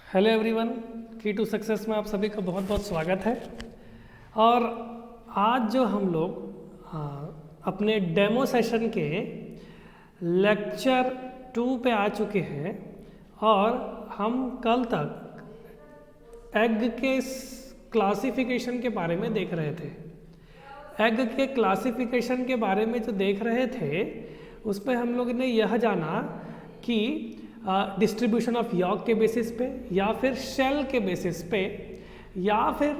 Hello everyone, की to success में आप सभी का बहुत बहुत स्वागत है। और आज जो हम लोग अपने डेमो सेशन के लेक्चर 2 पे आ चुके हैं और हम कल तक एग के क्लासिफिकेशन के बारे में देख रहे थे। एग के क्लासिफिकेशन के बारे में जो देख रहे थे उसमें हम लोग ने यह जाना कि डिस्ट्रीब्यूशन ऑफ यॉर्क के बेसिस पे या फिर शेल के बेसिस पे या फिर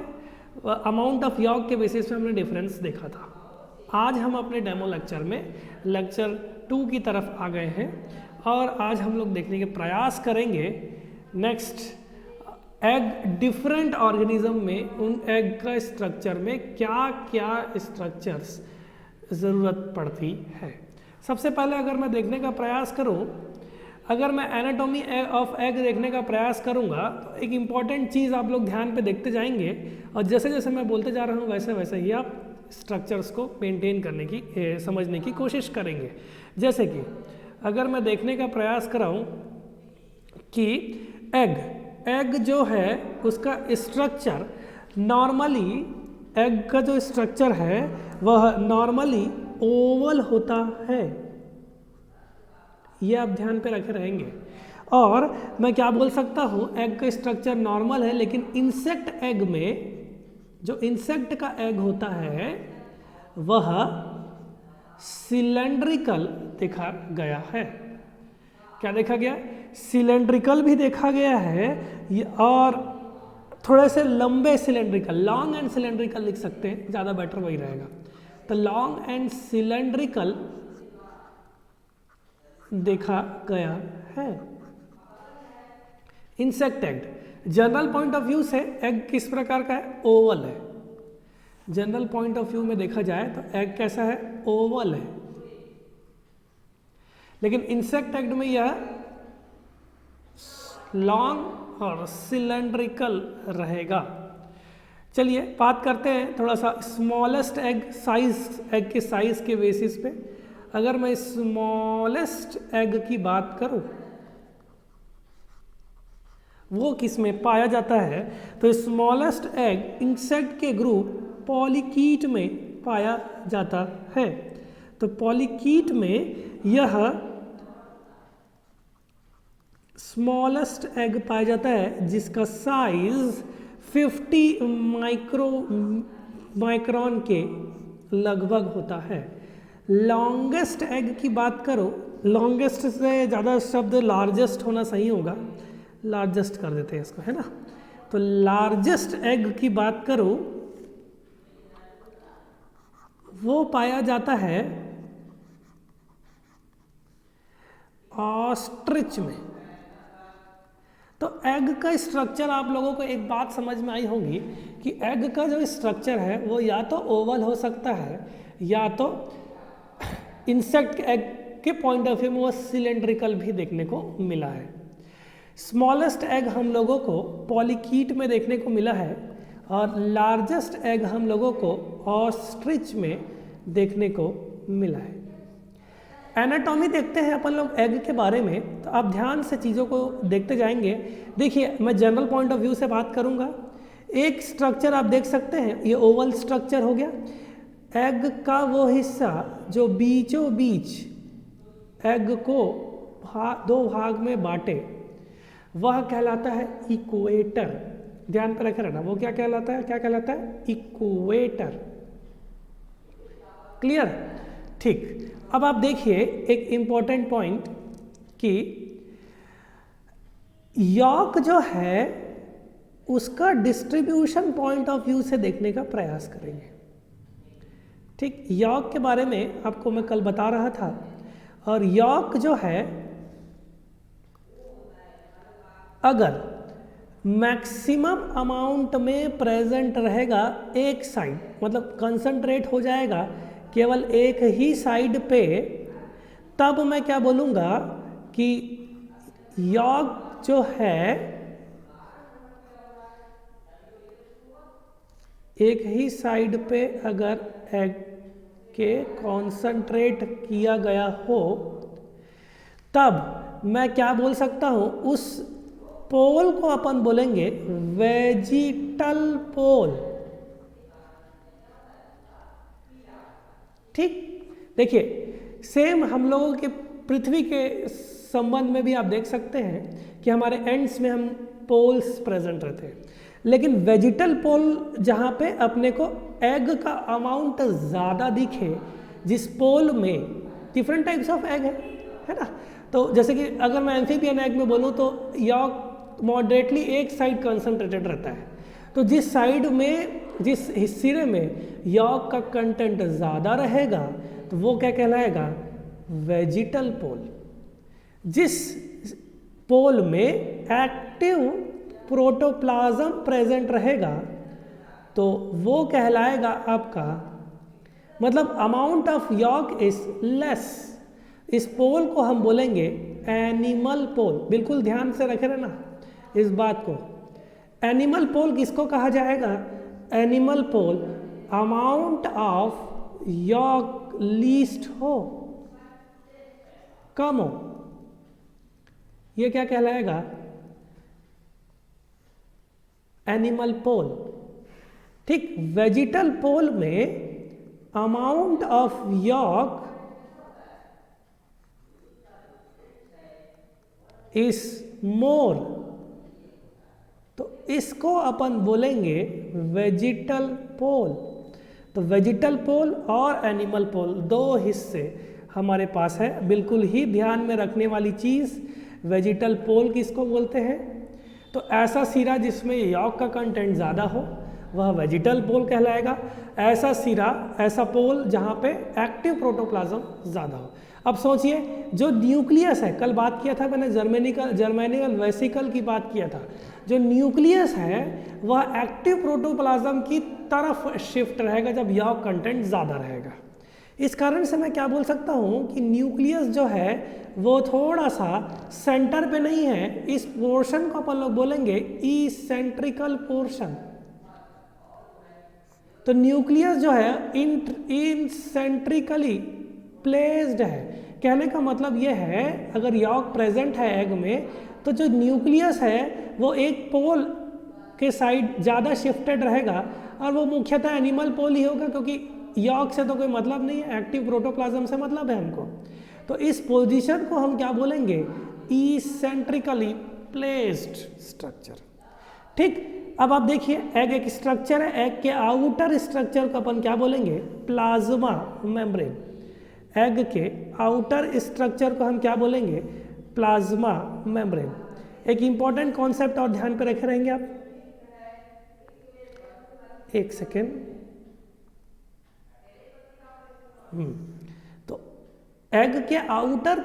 अमाउंट ऑफ यॉर्क के बेसिस पे हमने डिफरेंस देखा था। आज हम अपने डेमो लेक्चर में लेक्चर 2 की तरफ आ गए हैं और आज हम लोग देखने के प्रयास करेंगे नेक्स्ट एग डिफरेंट ऑर्गेनिज्म में उन एग का स्ट्रक्चर में क्या क्या स्ट्रक्चर्स ज़रूरत पड़ती है। सबसे पहले अगर मैं देखने का प्रयास करूं, अगर मैं एनाटॉमी ऑफ एग देखने का प्रयास करूंगा तो एक इम्पॉर्टेंट चीज़ आप लोग ध्यान पे देखते जाएंगे और जैसे जैसे मैं बोलते जा रहा हूँ वैसे वैसे ही आप स्ट्रक्चर्स को मेंटेन करने की समझने की कोशिश करेंगे। जैसे कि अगर मैं देखने का प्रयास कराऊँ कि एग जो है उसका स्ट्रक्चर नॉर्मली, एग का जो स्ट्रक्चर है वह नॉर्मली ओवल होता है, ये आप ध्यान पे रखे रहेंगे। और मैं क्या बोल सकता हूँ, एग का स्ट्रक्चर नॉर्मल है लेकिन इंसेक्ट एग में जो इंसेक्ट का एग होता है वह सिलेंड्रिकल देखा गया है। क्या देखा गया? सिलेंड्रिकल भी देखा गया है और थोड़े से लंबे सिलेंड्रिकल, लॉन्ग एंड सिलेंड्रिकल लिख सकते हैं, ज़्यादा बेटर वही रहेगा। तो लॉन्ग एंड सिलेंड्रिकल देखा गया है। Insect egg general point of view से एग किस प्रकार का है? ओवल है। जनरल पॉइंट ऑफ व्यू में देखा जाए तो एग कैसा है? ओवल है। लेकिन इंसेक्ट एग में यह लॉन्ग और सिलेंड्रिकल रहेगा। चलिए बात करते हैं थोड़ा सा स्मॉलेस्ट एग साइज, एग के साइज के बेसिस पे। अगर मैं स्मॉलेस्ट एग की बात करूं वो किस में पाया जाता है, तो स्मॉलेस्ट एग इंसेक्ट के ग्रुप पॉलीकीट में पाया जाता है। तो पॉलीकीट में यह स्मॉलेस्ट एग पाया जाता है जिसका साइज 50 माइक्रोन के लगभग होता है। लॉन्गेस्ट एग की बात करो, लॉन्गेस्ट से ज़्यादा शब्द लार्जेस्ट होना सही होगा, लार्जेस्ट कर देते हैं इसको, है ना। तो लार्जेस्ट एग की बात करो वो पाया जाता है ऑस्ट्रिच में। तो एग का स्ट्रक्चर आप लोगों को एक बात समझ में आई होगी कि एग का जो स्ट्रक्चर है वो या तो ओवल हो सकता है या तो इंसेक्ट एग के पॉइंट ऑफ व्यू में वो सिलेंड्रिकल भी देखने को मिला है। स्मॉलेस्ट एग हम लोगों को पॉलीकीट में देखने को मिला है और लार्जेस्ट एग हम लोगों को ऑस्ट्रिच में देखने को मिला है। एनाटॉमी देखते हैं अपन लोग एग के बारे में, तो आप ध्यान से चीज़ों को देखते जाएंगे। देखिए मैं जनरल पॉइंट ऑफ व्यू से बात करूंगा। एक स्ट्रक्चर आप देख सकते हैं, ये ओवल स्ट्रक्चर हो गया। एग का वो हिस्सा जो बीचों बीच एग को दो भाग में बांटे वह कहलाता है इक्वेटर। ध्यान पर रखे रहना, वो क्या कहलाता है? क्या कहलाता है? इक्वेटर। क्लियर? ठीक। अब आप देखिए एक इंपॉर्टेंट पॉइंट कि यॉर्क जो है उसका डिस्ट्रीब्यूशन पॉइंट ऑफ व्यू से देखने का प्रयास करेंगे। ठीक, यॉर्क के बारे में आपको मैं कल बता रहा था। और यॉर्क जो है अगर मैक्सिमम अमाउंट में प्रेजेंट रहेगा एक साइड, मतलब कंसंट्रेट हो जाएगा केवल एक ही साइड पे, तब मैं क्या बोलूँगा कि यॉर्क जो है एक ही साइड पे अगर एग के कॉन्संट्रेट किया गया हो तब मैं क्या बोल सकता हूँ, उस पोल को अपन बोलेंगे वेजिटल पोल। ठीक, देखिए सेम हम लोगों के पृथ्वी के संबंध में भी आप देख सकते हैं कि हमारे एंड्स में हम पोल्स प्रेजेंट रहते हैं, लेकिन वेजिटल पोल जहाँ पे अपने को एग का अमाउंट ज़्यादा दिखे, जिस पोल में डिफरेंट टाइप्स ऑफ एग है ना। तो जैसे कि अगर मैं एम्फीबियन एग में बोलूँ तो यॉक मॉडरेटली एक साइड कंसंट्रेटेड रहता है, तो जिस साइड में, जिस हिस्से में यॉक का कंटेंट ज़्यादा रहेगा तो वो क्या कहलाएगा, वेजिटल पोल। जिस पोल में एक्टिव प्रोटोप्लाज्म प्रेजेंट रहेगा तो वो कहलाएगा आपका, मतलब amount of York is less, इस पोल को हम बोलेंगे एनिमल पोल। बिल्कुल ध्यान से रखे रहना इस बात को। एनिमल पोल किसको कहा जाएगा, animal pole amount of yolk least हो, कम हो, ये क्या कहलाएगा, एनिमल पोल। ठीक, वेजिटल पोल में amount of York is more, तो इसको अपन बोलेंगे वेजिटल पोल। तो वेजिटल पोल और एनिमल पोल दो हिस्से हमारे पास है। बिल्कुल ही ध्यान में रखने वाली चीज़, वेजिटल पोल किसको बोलते हैं, तो ऐसा सिरा जिसमें यॉक का कंटेंट ज़्यादा हो वह वेजिटल पोल कहलाएगा। ऐसा सिरा, ऐसा पोल जहाँ पे एक्टिव प्रोटोप्लाज्म ज़्यादा हो। अब सोचिए, जो न्यूक्लियस है, कल बात किया था मैंने जर्मेनिकल वेसिकल की बात किया था, जो न्यूक्लियस है वह एक्टिव प्रोटोप्लाज्म की तरफ शिफ्ट रहेगा जब यॉक कंटेंट ज़्यादा रहेगा। इस कारण से मैं क्या बोल सकता हूँ कि न्यूक्लियस जो है वो थोड़ा सा सेंटर पे नहीं है, इस पोर्शन को अपन लोग बोलेंगे इसेंट्रिकल पोर्शन। तो न्यूक्लियस जो है इनसेंट्रिकली प्लेस्ड है। कहने का मतलब यह है, अगर यॉक प्रेजेंट है एग में तो जो न्यूक्लियस है वो एक पोल के साइड ज़्यादा शिफ्टेड रहेगा, और वो मुख्यतः एनिमल पोल ही होगा, क्योंकि यॉक से तो कोई मतलब नहीं है, एक्टिव प्रोटोप्लाज्म से मतलब है हमको। तो इस पोजीशन को हम क्या बोलेंगे, इसेंट्रिकली प्लेस्ड स्ट्रक्चर। ठीक, अब आप देखिए एग एक स्ट्रक्चर है, एग के आउटर स्ट्रक्चर को अपन क्या बोलेंगे, प्लाज्मा मेम्ब्रेन। एग के आउटर स्ट्रक्चर को हम क्या बोलेंगे, प्लाज्मा मेम्ब्रेन। एक इंपॉर्टेंट कॉन्सेप्ट और ध्यान पे रखे रहेंगे आप, एक सेकेंड। तो एग के आउटर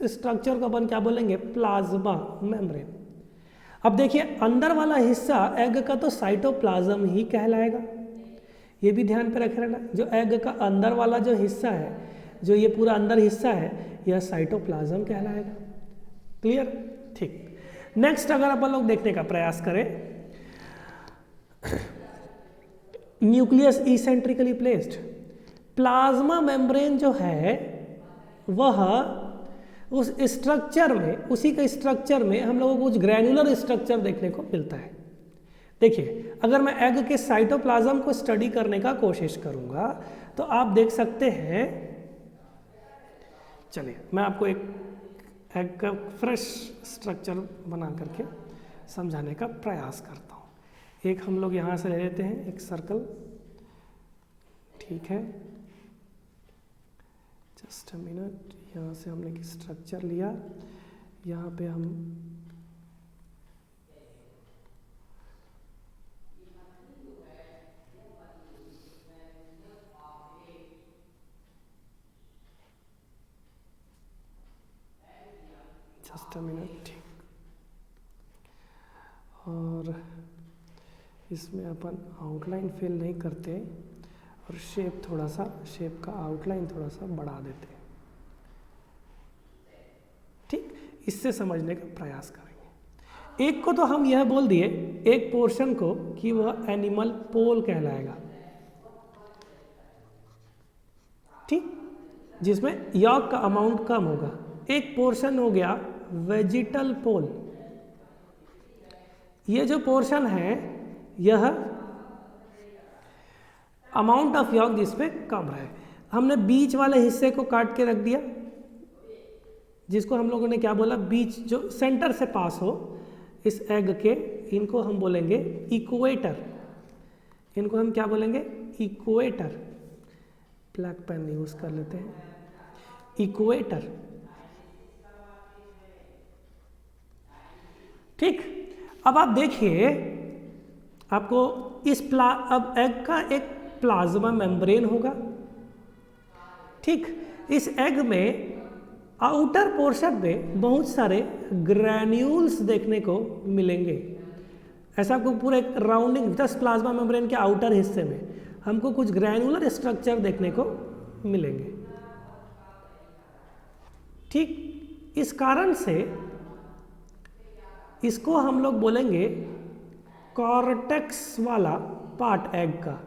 स्ट्रक्चर को अपन क्या बोलेंगे, प्लाज्मा मेम्ब्रेन। अब देखिए अंदर वाला हिस्सा एग का तो साइटोप्लाज्म ही कहलाएगा, ये भी ध्यान पे रखे रहना। जो एग का अंदर वाला जो हिस्सा है, जो ये पूरा अंदर हिस्सा है, यह साइटोप्लाज्म कहलाएगा। क्लियर, ठीक। नेक्स्ट अगर अपन लोग देखने का प्रयास करें, nucleus eccentrically placed, plasma membrane जो है वह उस स्ट्रक्चर में, उसी के स्ट्रक्चर में हम लोगों को कुछ ग्रैनुलर स्ट्रक्चर देखने को मिलता है। देखिए अगर मैं एग के साइटोप्लाज्म को स्टडी करने का कोशिश करूंगा तो आप देख सकते हैं, चलिए मैं आपको एक एग का फ्रेश स्ट्रक्चर बना करके समझाने का प्रयास करता हूँ। एक हम लोग यहाँ से ले लेते हैं एक सर्कल, ठीक है, जस्ट अ मिनट। यहाँ से हमने एक स्ट्रक्चर लिया, यहाँ पे हम जस्ट अ मिनट, ठीक। और इसमें अपन आउटलाइन फिल नहीं करते और शेप थोड़ा सा, शेप का आउटलाइन थोड़ा सा बढ़ा देते हैं, ठीक। इससे समझने का प्रयास करेंगे। एक को तो हम यह बोल दिए, एक पोर्शन को, कि वह एनिमल पोल कहलाएगा, ठीक, जिसमें यॉक का अमाउंट कम होगा। एक पोर्शन हो गया वेजिटल पोल। ये जो पोर्शन है यह अमाउंट ऑफ यॉर्क जिस पे कम रहे। हमने बीच वाले हिस्से को काट के रख दिया, जिसको हम लोगों ने क्या बोला, बीच जो सेंटर से पास हो इस एग के, इनको हम बोलेंगे इक्वेटर। इनको हम क्या बोलेंगे, इक्वेटर। ब्लैक पेन यूज कर लेते हैं, इक्वेटर। ठीक, अब आप देखिए, आपको अब एग का एक प्लाज्मा मेम्ब्रेन होगा। ठीक, इस एग में आउटर पोर्शन में बहुत सारे ग्रैन्यूल्स देखने को मिलेंगे। ऐसा आपको पूरा एक राउंडिंग, जस्ट प्लाज्मा मेम्ब्रेन के आउटर हिस्से में हमको कुछ ग्रैनुलर स्ट्रक्चर देखने को मिलेंगे। ठीक, इस कारण से इसको हम लोग बोलेंगे कॉर्टेक्स वाला पार्ट एग का।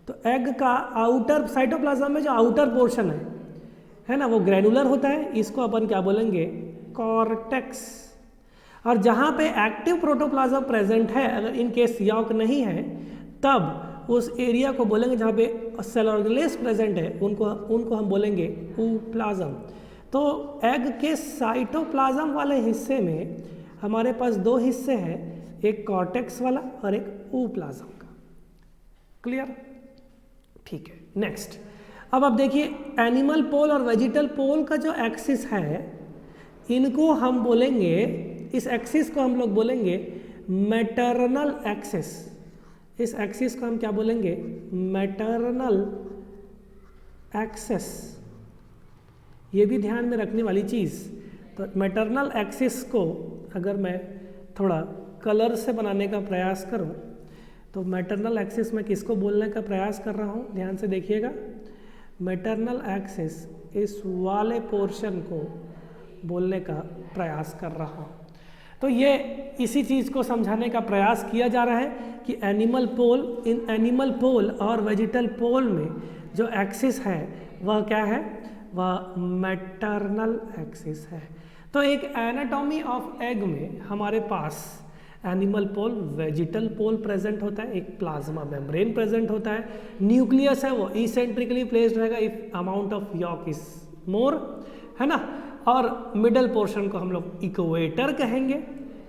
तो एग का आउटर साइटोप्लाज्म में जो आउटर पोर्शन है ना, वो ग्रैनुलर होता है, इसको अपन क्या बोलेंगे, कॉर्टेक्स। और जहाँ पे एक्टिव प्रोटोप्लाज्म प्रेजेंट है, अगर इन केस यॉर्क नहीं है, तब उस एरिया को बोलेंगे, जहाँ पे सेल ऑर्गेनेल्स प्रेजेंट है उनको हम बोलेंगे ooप्लाज्म। तो एग के साइटोप्लाज्म वाले हिस्से में हमारे पास दो हिस्से हैं, एक कॉर्टेक्स वाला और एक ooप्लाज्म का। क्लियर? ठीक है, नेक्स्ट। अब आप देखिए, एनिमल पोल और वेजिटल पोल का जो एक्सिस है, इनको हम बोलेंगे, इस एक्सिस को हम लोग बोलेंगे मैटरनल एक्सिस। इस एक्सिस को हम क्या बोलेंगे, मैटरनल एक्सिस। ये भी ध्यान में रखने वाली चीज़। तो मैटरनल एक्सिस को अगर मैं थोड़ा कलर से बनाने का प्रयास करूं, तो मैटरनल एक्सिस में किसको बोलने का प्रयास कर रहा हूं, ध्यान से देखिएगा। मैटरनल एक्सिस इस वाले पोर्शन को बोलने का प्रयास कर रहा हूं। तो ये इसी चीज़ को समझाने का प्रयास किया जा रहा है कि एनिमल पोल और वेजिटल पोल में जो एक्सिस है वह क्या है, वह मैटरनल एक्सिस है। तो एक एनाटॉमी ऑफ एग में हमारे पास एनिमल पोल, वेजिटल पोल प्रेजेंट होता है, एक प्लाज्मा मेम्ब्रेन प्रेजेंट होता है, न्यूक्लियस है वो इसेंट्रिकली प्लेस्ड रहेगा if amount of York is more, है ना, और मिडल पोर्शन को हम लोग इक्वेटर कहेंगे।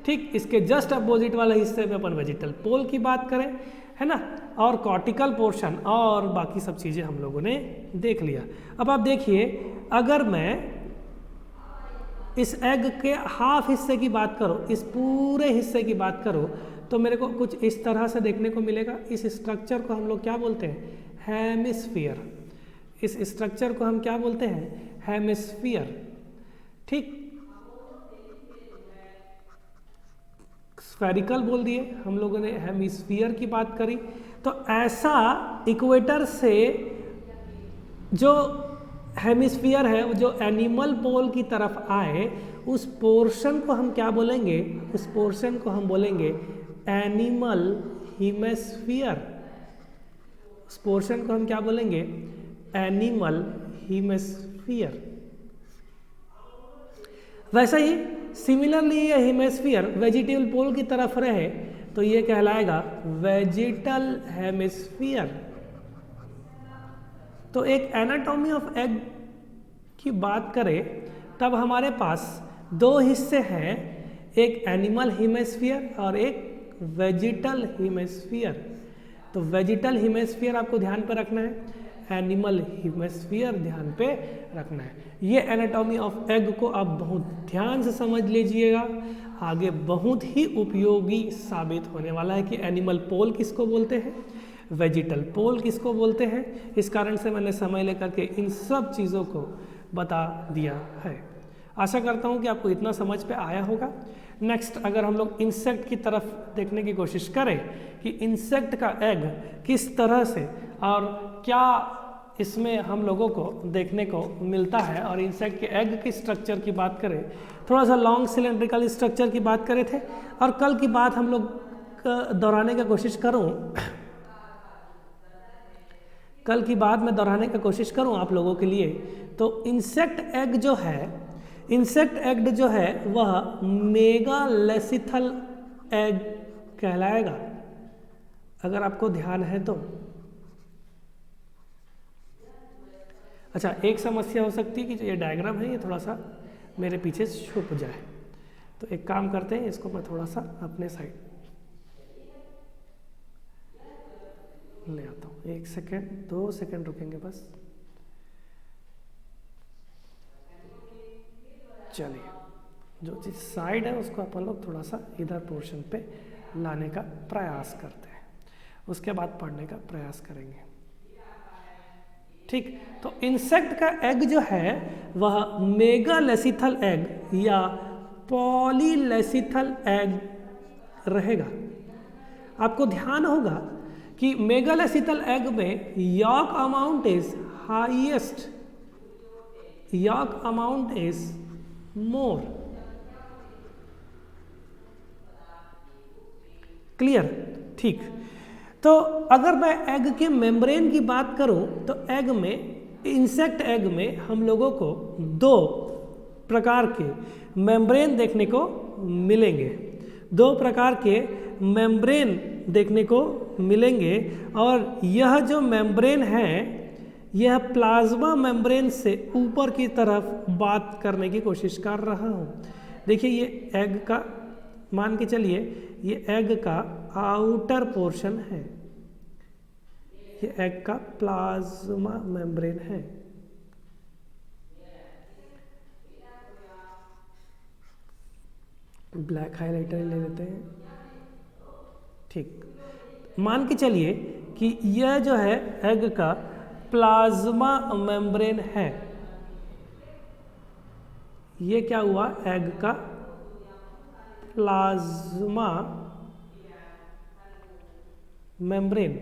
ठीक, इसके जस्ट अपोजिट वाले हिस्से में अपन वेजिटल पोल की बात करें, है ना, और कॉर्टिकल पोर्शन और बाकी सब चीज़ें हम लोगों ने देख लिया। अब आप देखिए, अगर मैं इस एग के हाफ हिस्से की बात करो, इस पूरे हिस्से की बात करो, तो मेरे को कुछ इस तरह से देखने को मिलेगा। इस स्ट्रक्चर को हम लोग क्या बोलते हैं, हेमिस्फीयर। इस स्ट्रक्चर को हम क्या बोलते हैं, हेमिस्फीयर। ठीक, स्फेरिकल बोल दिए, हम लोगों ने हेमिस्फीयर की बात करी। तो ऐसा इक्वेटर से जो हेमिस्फीयर है, जो एनिमल पोल की तरफ आए, उस पोर्शन को हम क्या बोलेंगे, उस पोर्शन को हम बोलेंगे एनिमल हेमिस्फीयर। उस पोर्शन को हम क्या बोलेंगे, एनिमल हेमिस्फीयर। वैसे ही सिमिलरली ये हेमिस्फीयर वेजिटेबल पोल की तरफ रहे तो ये कहलाएगा वेजिटल हेमिस्फीयर। तो एक एनाटॉमी ऑफ एग की बात करें तब हमारे पास दो हिस्से हैं, एक एनिमल हेमिस्फीयर और एक वेजिटल हेमिस्फीयर। तो वेजिटल हेमिस्फीयर आपको ध्यान पर रखना है, एनिमल हेमिस्फीयर ध्यान पे रखना है। ये एनाटॉमी ऑफ एग को आप बहुत ध्यान से समझ लीजिएगा, आगे बहुत ही उपयोगी साबित होने वाला है कि एनिमल पोल किसको बोलते हैं, वेजिटल पोल किसको बोलते हैं। इस कारण से मैंने समय लेकर के इन सब चीज़ों को बता दिया है। आशा करता हूँ कि आपको इतना समझ पे आया होगा। नेक्स्ट, अगर हम लोग इंसेक्ट की तरफ देखने की कोशिश करें कि इंसेक्ट का एग किस तरह से और क्या इसमें हम लोगों को देखने को मिलता है, और इंसेक्ट के एग की स्ट्रक्चर की बात करें, थोड़ा सा लॉन्ग सिलेंड्रिकल स्ट्रक्चर की बात करे थे, और कल की बात हम लोग दोहराने की कोशिश करूं, कल की बात मैं दोहराने की कोशिश करूं आप लोगों के लिए। तो इंसेक्ट एग जो है, इंसेक्ट एग जो है वह मेगालेसिथल एग कहलाएगा, अगर आपको ध्यान है तो। अच्छा, एक समस्या हो सकती है कि जो ये डायग्राम है ये थोड़ा सा मेरे पीछे छुप जाए, तो एक काम करते हैं, इसको मैं थोड़ा सा अपने साइड ले आता हूँ। 1 सेकेंड 2 सेकेंड रुकेंगे बस। चलिए, जो चीज़ साइड है उसको अपन लोग थोड़ा सा इधर पोर्शन पे लाने का प्रयास करते हैं, उसके बाद पढ़ने का प्रयास करेंगे। ठीक, तो इंसेक्ट का एग जो है वह मेगालेसिथल एग या पॉलीलेसिथल एग रहेगा। आपको ध्यान होगा कि मेगालेसिथल एग में yolk amount is highest, yolk amount is more. Clear? ठीक, तो अगर मैं एग के मेम्ब्रेन की बात करूं तो एग में, इंसेक्ट एग में हम लोगों को 2 प्रकार के मेम्ब्रेन देखने को मिलेंगे, 2 प्रकार के मेम्ब्रेन देखने को मिलेंगे। और यह जो मेम्ब्रेन है यह प्लाज्मा मेम्ब्रेन से ऊपर की तरफ बात करने की कोशिश कर रहा हूँ। देखिए, ये एग का, मान के चलिए ये एग का आउटर पोर्शन है, ये एग का प्लाज्मा मेम्ब्रेन है। ब्लैक हाइलाइटर ले लेते हैं। ठीक, मान के चलिए कि यह जो है एग का प्लाज्मा मेम्ब्रेन है। ये क्या हुआ? एग का प्लाज्मा मेम्ब्रेन।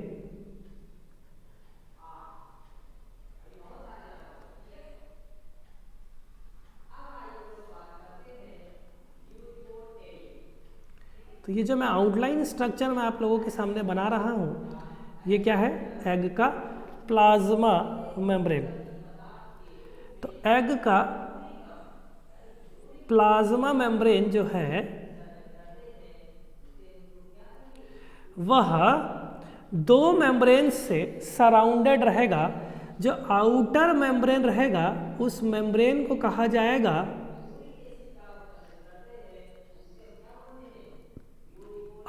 तो ये जो मैं आउटलाइन स्ट्रक्चर मैं आप लोगों के सामने बना रहा हूँ, ये क्या है? एग का प्लाज्मा मेम्ब्रेन। तो एग का प्लाज्मा मेम्ब्रेन जो है वह 2 मेम्ब्रेन से सराउंडेड रहेगा। जो आउटर मेम्ब्रेन रहेगा उस मेम्ब्रेन को कहा जाएगा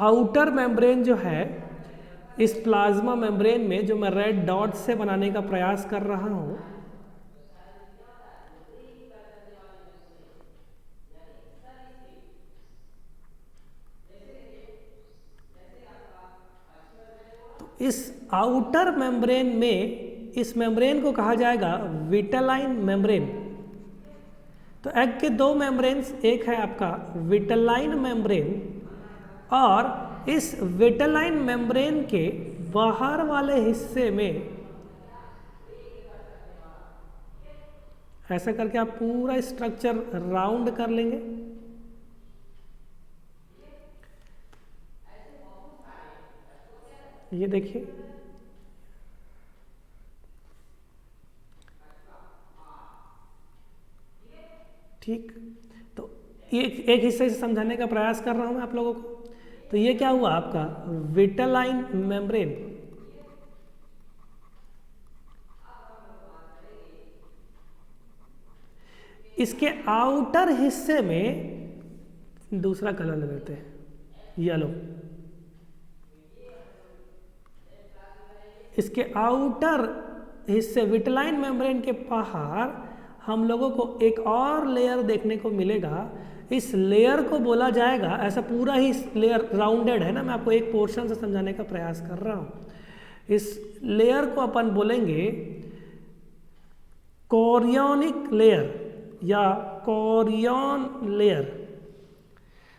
आउटर मेम्ब्रेन। जो है इस प्लाज्मा मेम्ब्रेन में, जो मैं रेड डॉट से बनाने का प्रयास कर रहा हूं, तो इस आउटर मेम्ब्रेन में, इस मेम्ब्रेन को कहा जाएगा विटेलाइन मेम्ब्रेन। तो एग के 2 मेम्ब्रेन्स, एक है आपका विटेलाइन मेम्ब्रेन, और इस विटेलाइन मेम्ब्रेन के बाहर वाले हिस्से में ऐसा करके आप पूरा स्ट्रक्चर राउंड कर लेंगे। ये देखिए, ठीक, तो एक हिस्से से समझाने का प्रयास कर रहा हूं मैं आप लोगों को। तो ये क्या हुआ आपका विटेलाइन मेम्ब्रेन। इसके आउटर हिस्से में दूसरा कलर ले लेते हैं, येलो। इसके आउटर हिस्से विटेलाइन मेम्ब्रेन के बाहर हम लोगों को एक और लेयर देखने को मिलेगा। इस लेयर को बोला जाएगा, ऐसा पूरा ही लेयर राउंडेड है ना, मैं आपको एक पोर्शन से समझाने का प्रयास कर रहा हूं। इस लेयर को अपन बोलेंगे कोरियोनिक लेयर या कोरियन लेयर।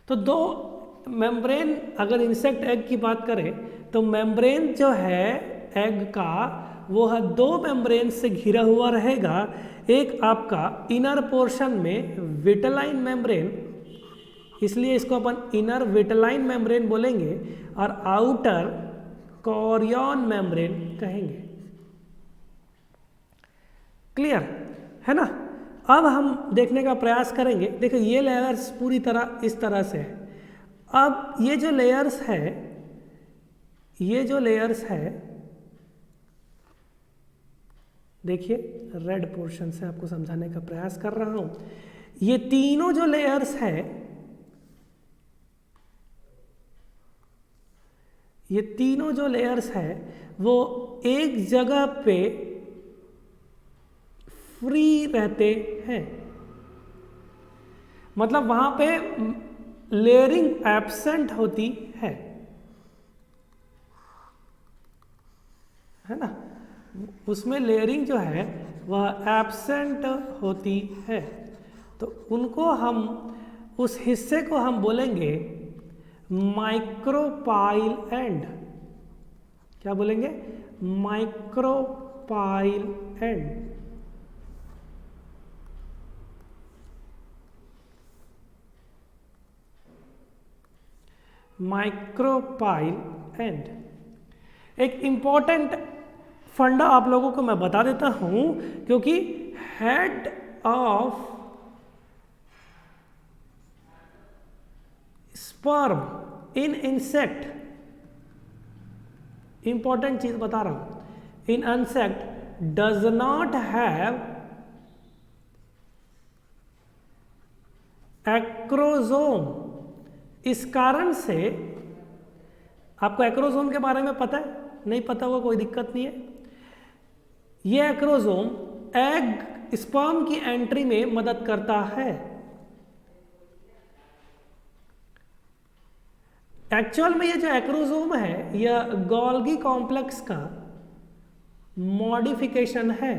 तो 2 मेम्ब्रेन, अगर इंसेक्ट एग की बात करें तो मेम्ब्रेन जो है एग का वो 2 मेम्ब्रेन से घिरा हुआ रहेगा। एक आपका इनर पोर्शन में विटेलाइन मेम्ब्रेन, इसलिए इसको अपन इनर विटेलाइन मेम्ब्रेन बोलेंगे, और आउटर कोरियन मेम्ब्रेन कहेंगे। क्लियर है ना? अब हम देखने का प्रयास करेंगे। देखो ये लेयर्स पूरी तरह इस तरह से है। अब ये जो लेयर्स है, ये जो लेयर्स है, देखिए रेड पोर्शन से आपको समझाने का प्रयास कर रहा हूं। ये तीनों जो लेयर्स है, ये तीनों जो लेयर्स है वो एक जगह पे फ्री रहते हैं, मतलब वहां पे लेयरिंग एब्सेंट होती है ना, उसमें लेयरिंग जो है वह एब्सेंट होती है। तो उनको हम, उस हिस्से को हम बोलेंगे माइक्रोपाइल एंड। क्या बोलेंगे? Micropyle and. Micropyle and. एक इंपॉर्टेंट फंडा आप लोगों को मैं बता देता हूं, क्योंकि head of sperm in insect, important चीज बता रहा हूं, इन insect does not have acrosome. इस कारण से, आपको एक्रोसोम के बारे में पता है? नहीं पता हुआ कोई दिक्कत नहीं है। ये एक्रोसोम एग स्पर्म की एंट्री में मदद करता है। एक्चुअल में ये जो एक्रोसोम है यह गोल्गी कॉम्प्लेक्स का मॉडिफिकेशन है।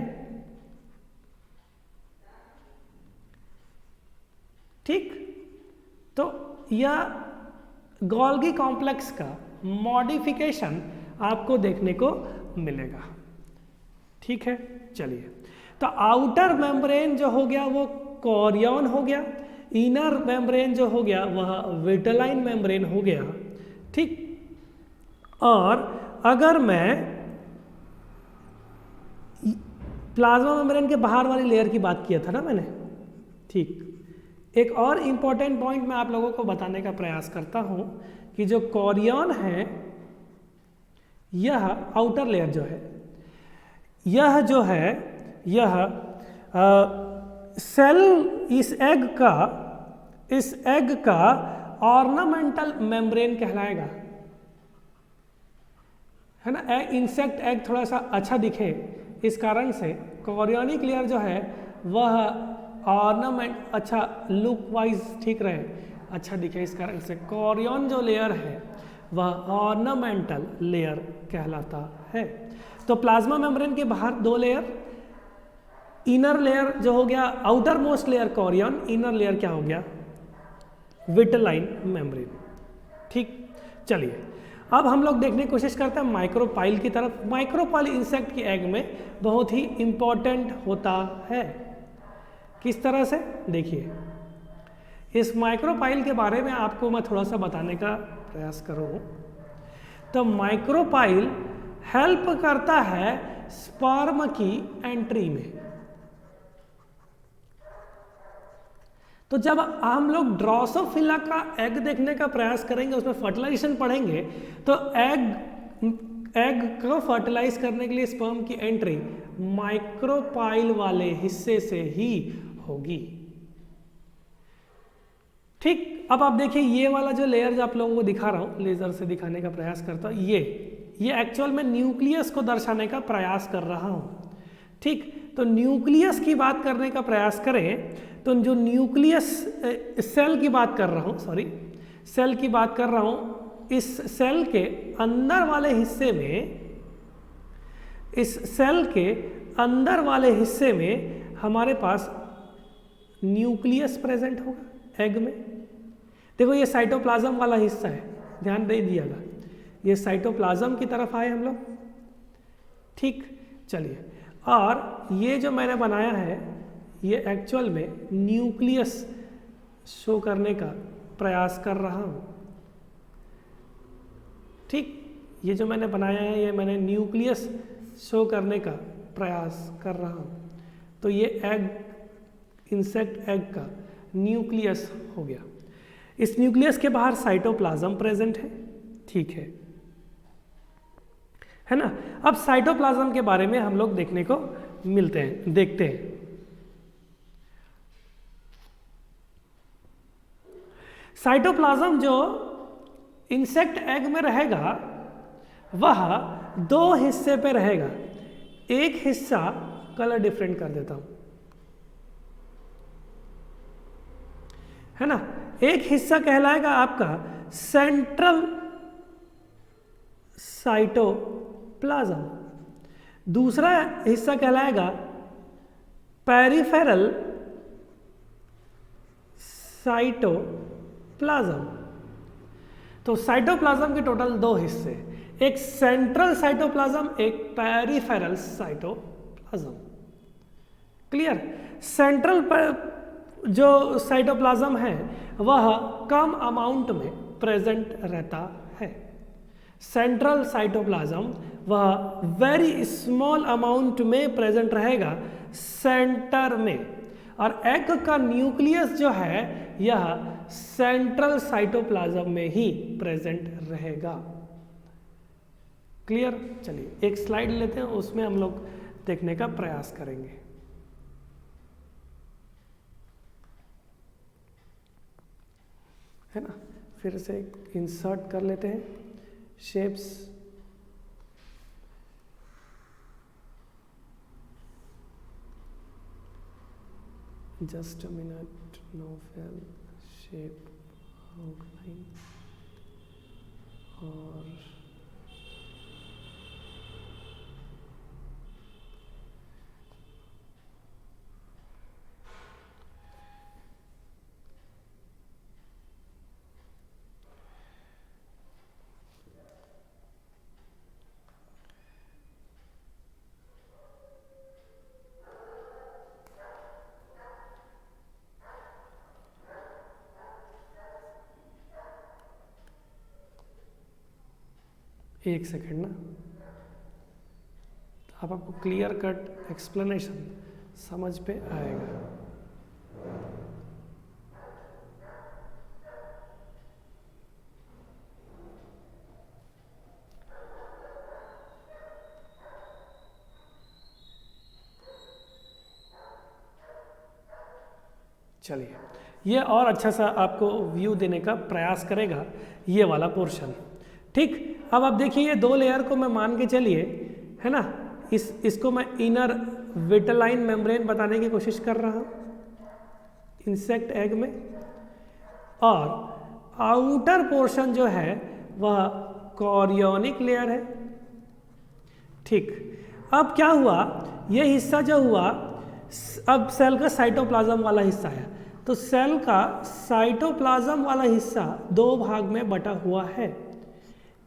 ठीक, तो यह गोल्गी कॉम्प्लेक्स का मॉडिफिकेशन आपको देखने को मिलेगा। ठीक है, चलिए। तो आउटर मेम्ब्रेन जो हो गया वो कोरियन हो गया, इनर मेम्ब्रेन जो हो गया वह विटेलाइन मेम्ब्रेन हो गया। ठीक, और अगर मैं प्लाज्मा मेम्ब्रेन के बाहर वाली लेयर की बात किया था ना मैंने, ठीक, एक और इम्पॉर्टेंट पॉइंट मैं आप लोगों को बताने का प्रयास करता हूं कि जो कोरियन है, यह आउटर लेयर जो है, यह जो है, यह सेल, इस एग का ऑर्नामेंटल मेम्ब्रेन कहलाएगा, है ना। इंसेक्ट एग थोड़ा सा अच्छा दिखे, इस कारण से कोरियोनिक लेयर जो है वह ऑर्नामेंट, अच्छा लुक वाइज ठीक रहे, अच्छा दिखे, इस कारण से कोरियन जो लेयर है वह ऑर्नामेंटल लेयर कहलाता है। तो प्लाज्मा मेम्ब्रेन के बाहर दो लेयर, इनर लेयर जो हो गया outer most layer Korean, inner layer क्या हो गया? Vitelline membrane. ठीक, चलिए अब हम लोग देखने की कोशिश करते हैं माइक्रोपाइल की तरफ। माइक्रोपाइल इंसेक्ट की एग में बहुत ही इंपॉर्टेंट होता है। किस तरह से? देखिए, इस माइक्रोपाइल के बारे में आपको मैं थोड़ा सा बताने का प्रयास करूँ। तो माइक्रोपाइल हेल्प करता है स्पर्म की एंट्री में। तो जब हम लोग ड्रोसोफिला का एग देखने का प्रयास करेंगे, उसमें फर्टिलाइजेशन पढ़ेंगे, तो एग को फर्टिलाइज करने के लिए स्पर्म की एंट्री माइक्रोपाइल वाले हिस्से से ही होगी। ठीक, अब आप देखिए ये वाला जो लेयर जो आप लोगों को दिखा रहा हूं, लेजर से दिखाने का प्रयास करता हूं, ये एक्चुअल में न्यूक्लियस को दर्शाने का प्रयास कर रहा हूं। ठीक, तो न्यूक्लियस की बात करने का प्रयास करें तो जो न्यूक्लियस सेल की बात कर रहा हूं, सॉरी सेल की बात कर रहा हूं, इस सेल के अंदर वाले हिस्से में, इस सेल के अंदर वाले हिस्से में हमारे पास न्यूक्लियस प्रेजेंट होगा एग में। देखो ये साइटोप्लाज्म वाला हिस्सा है, ध्यान दे दिएगा, ये साइटोप्लाज्म की तरफ आए हम लोग। ठीक, चलिए, और ये जो मैंने बनाया है ये एक्चुअल में न्यूक्लियस शो करने का प्रयास कर रहा हूँ। ठीक, ये जो मैंने बनाया है ये मैंने न्यूक्लियस शो करने का प्रयास कर रहा हूँ। तो ये एग इंसेक्ट एग का न्यूक्लियस हो गया। इस न्यूक्लियस के बाहर साइटोप्लाज्म प्रेजेंट है, ठीक है ना। अब साइटोप्लाज्म के बारे में हम लोग देखते हैं। साइटोप्लाज्म जो इंसेक्ट एग में रहेगा वह दो हिस्से पे रहेगा। एक हिस्सा कलर डिफरेंट कर देता हूं, है ना। एक हिस्सा कहलाएगा आपका सेंट्रल साइटोप्लाज्म, दूसरा हिस्सा कहलाएगा पेरिफेरल साइटोप्लाज्म। तो साइटोप्लाज्म के टोटल दो हिस्से, एक सेंट्रल साइटोप्लाज्म, एक पेरिफेरल साइटोप्लाज्म। क्लियर। सेंट्रल पर जो साइटोप्लाज्म है वह कम अमाउंट में प्रेजेंट रहता है। सेंट्रल साइटोप्लाज्म वह वेरी स्मॉल अमाउंट में प्रेजेंट रहेगा सेंटर में, और एग का न्यूक्लियस जो है यह सेंट्रल साइटोप्लाज्म में ही प्रेजेंट रहेगा। क्लियर। चलिए एक स्लाइड लेते हैं, उसमें हम लोग देखने का प्रयास करेंगे। है ना, फिर से इंसर्ट कर लेते हैं shapes. Just a minute, no fill shape outline और एक सेकेंड ना, अब आपको क्लियर कट एक्सप्लेनेशन समझ पे आएगा। चलिए ये और अच्छा सा आपको व्यू देने का प्रयास करेगा ये वाला पोर्शन। ठीक, अब आप देखिए ये दो लेयर को मैं मान के चलिए, है ना, इसको मैं इनर विटेलाइन मेम्ब्रेन बताने की कोशिश कर रहा हूँ इंसेक्ट एग में, और आउटर पोर्शन जो है वह कॉरियोनिक लेयर है। ठीक, अब क्या हुआ, ये हिस्सा जो हुआ, अब सेल का साइटोप्लाज्म वाला हिस्सा है, तो सेल का साइटोप्लाज्म वाला हिस्सा दो भाग में बटा हुआ है।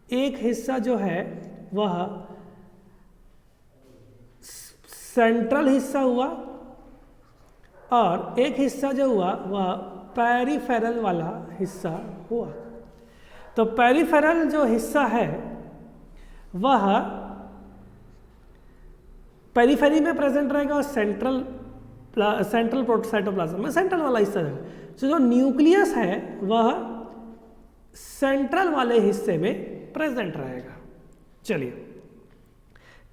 एक हिस्सा जो है वह सेंट्रल हिस्सा हुआ, और एक हिस्सा जो हुआ वह पेरिफेरल वाला हिस्सा हुआ। तो पेरिफेरल जो हिस्सा है वह पेरिफेरी में प्रेजेंट रहेगा, और सेंट्रल साइटोप्लाज्म में सेंट्रल वाला हिस्सा है। तो जो न्यूक्लियस है वह सेंट्रल वाले हिस्से में प्रेजेंट रहेगा। चलिए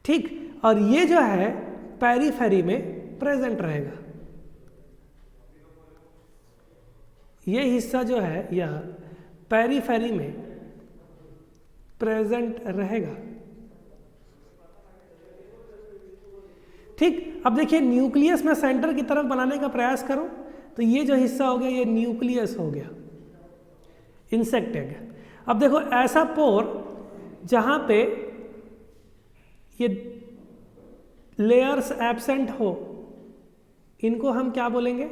ठीक, और ये जो है पेरिफेरी में प्रेजेंट रहेगा। ये हिस्सा जो है यह पेरिफेरी में प्रेजेंट रहेगा। ठीक, अब देखिए न्यूक्लियस में सेंटर की तरफ बनाने का प्रयास करूं तो ये जो हिस्सा हो गया ये न्यूक्लियस हो गया इंसेक्ट एग। अब देखो ऐसा पोर जहां पे ये लेयर्स एब्सेंट हो, इनको हम क्या बोलेंगे,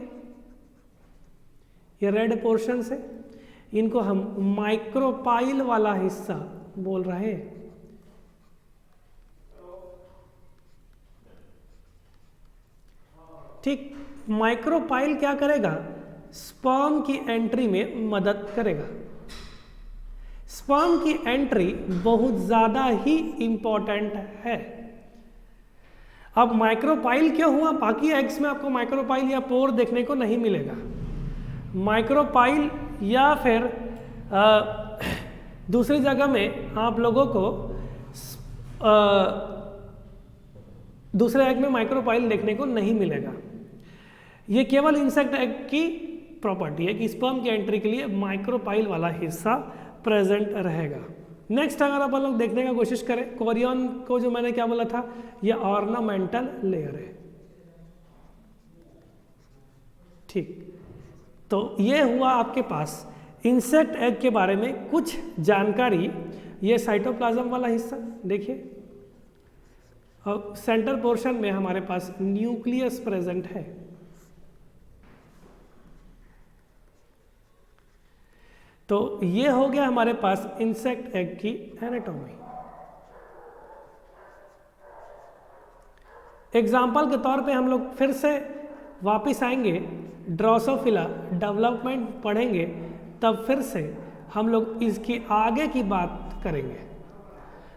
ये रेड पोर्शन से, इनको हम माइक्रोपाइल वाला हिस्सा बोल रहे हैं। ठीक, माइक्रोपाइल क्या करेगा, स्पर्म की एंट्री में मदद करेगा। स्पर्म की एंट्री बहुत ज़्यादा ही इंपॉर्टेंट है। अब माइक्रोपाइल क्यों हुआ? बाकी एग्स में आपको माइक्रोपाइल या पोर देखने को नहीं मिलेगा। माइक्रोपाइल या फिर दूसरी जगह में आप लोगों को दूसरे एग में माइक्रोपाइल देखने को नहीं मिलेगा। ये केवल इंसेक्ट एग की प्रॉपर्टी है कि स्पर्म की एंट्री के लिए माइक्रोपाइल वाला हिस्सा प्रेजेंट रहेगा। नेक्स्ट अगर अपन लोग देखने का कोशिश करें, कोरियन को जो मैंने क्या बोला था, ये ऑर्नामेंटल लेयर है। ठीक, तो ये हुआ आपके पास इंसेक्ट एग के बारे में कुछ जानकारी। ये साइटोप्लाज्म वाला हिस्सा देखिए, और सेंटर पोर्शन में हमारे पास न्यूक्लियस प्रेजेंट है। तो ये हो गया हमारे पास इंसेक्ट एग की एनाटॉमी। एग्जाम्पल के तौर पे हम लोग फिर से वापस आएंगे, ड्रोसोफिला डेवलपमेंट पढ़ेंगे, तब फिर से हम लोग इसकी आगे की बात करेंगे।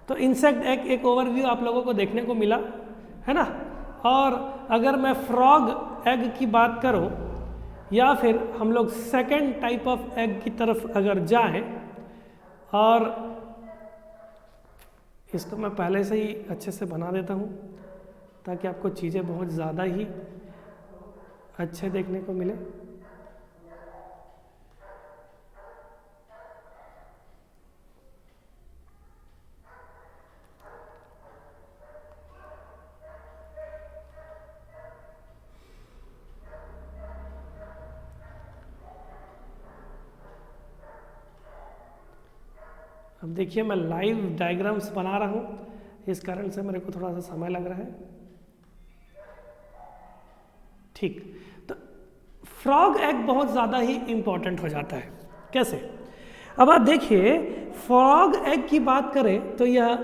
तो इंसेक्ट एग एक ओवरव्यू आप लोगों को देखने को मिला है ना। और अगर मैं फ्रॉग एग की बात करूं, या फिर हम लोग सेकेंड टाइप ऑफ एग की तरफ अगर जाएं, और इसको मैं पहले से ही अच्छे से बना देता हूं ताकि आपको चीज़ें बहुत ज़्यादा ही अच्छे देखने को मिले। अब देखिए मैं लाइव डायग्राम्स बना रहा हूँ, इस कारण से मेरे को थोड़ा सा समय लग रहा है। ठीक, तो फ्रॉग एग बहुत ज़्यादा ही इम्पॉर्टेंट हो जाता है। कैसे? अब आप देखिए, फ्रॉग एग की बात करें तो यह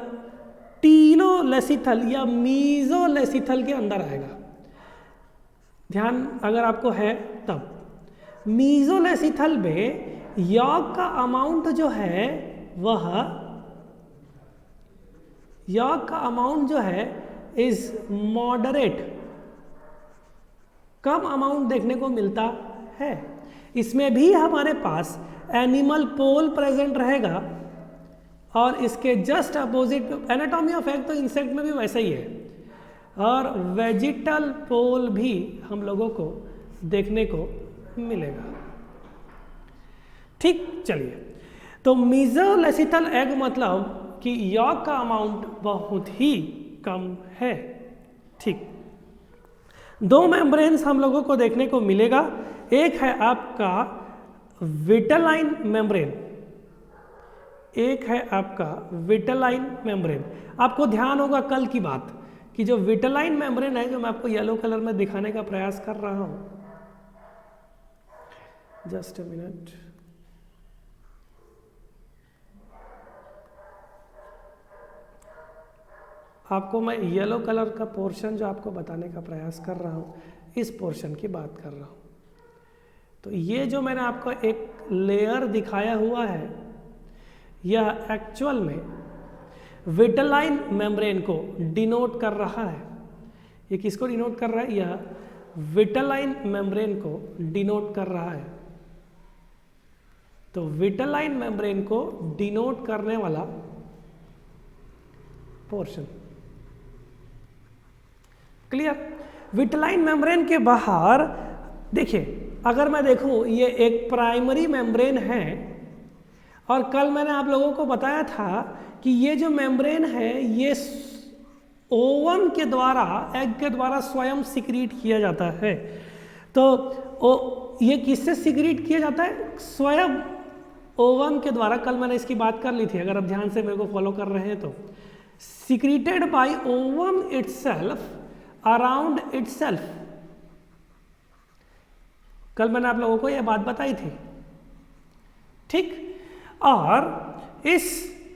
टीलोलेसिथल या मीजोलेसिथल के अंदर आएगा। ध्यान अगर आपको है तब। मीजोलेसिथल में यॉग का अमाउंट जो है वह यॉग का अमाउंट जो है इज मॉडरेट, कम अमाउंट देखने को मिलता है। इसमें भी हमारे पास एनिमल पोल प्रेजेंट रहेगा, और इसके just opposite anatomy of egg तो इंसेक्ट में भी वैसा ही है, और वेजिटल पोल भी हम लोगों को देखने को मिलेगा। ठीक, चलिए, तो मीजोलेसिथल एग मतलब कि यॉग का अमाउंट बहुत ही कम है। ठीक, दो मेम्ब्रेन्स हम लोगों को देखने को मिलेगा। एक है आपका विटेलाइन मेम्ब्रेन, एक है आपका विटेलाइन मेम्ब्रेन। आपको ध्यान होगा कल की बात कि जो विटेलाइन मेम्ब्रेन है, जो मैं आपको येलो कलर में दिखाने का प्रयास कर रहा हूं, जस्ट अ मिनट, आपको मैं येलो कलर का पोर्शन जो आपको बताने का प्रयास कर रहा हूँ, इस पोर्शन की बात कर रहा हूँ। तो ये जो मैंने आपको एक लेयर दिखाया हुआ है, यह एक्चुअल में विटेलाइन मेम्ब्रेन को डिनोट कर रहा है। ये किसको डिनोट कर रहा है? यह विटेलाइन मेम्ब्रेन को डिनोट कर रहा है। तो विटेलाइन मेम्ब्रेन को डिनोट करने वाला पोर्शन, क्लियर? विटेलाइन मेम्ब्रेन के बाहर देखिए, अगर मैं देखूं ये एक प्राइमरी मेम्ब्रेन है, और कल मैंने आप लोगों को बताया था कि ये जो मेम्ब्रेन है ये ओवम के द्वारा, एग के द्वारा स्वयं सिक्रीट किया जाता है। तो ये किससे सिक्रीट किया जाता है? स्वयं ओवम के द्वारा। कल मैंने इसकी बात कर ली थी, अगर आप ध्यान से मेरे को फॉलो कर रहे हैं तो। Secreted by ovum itself around itself. कल मैंने आप लोगों को यह बात बताई थी। ठीक, और इस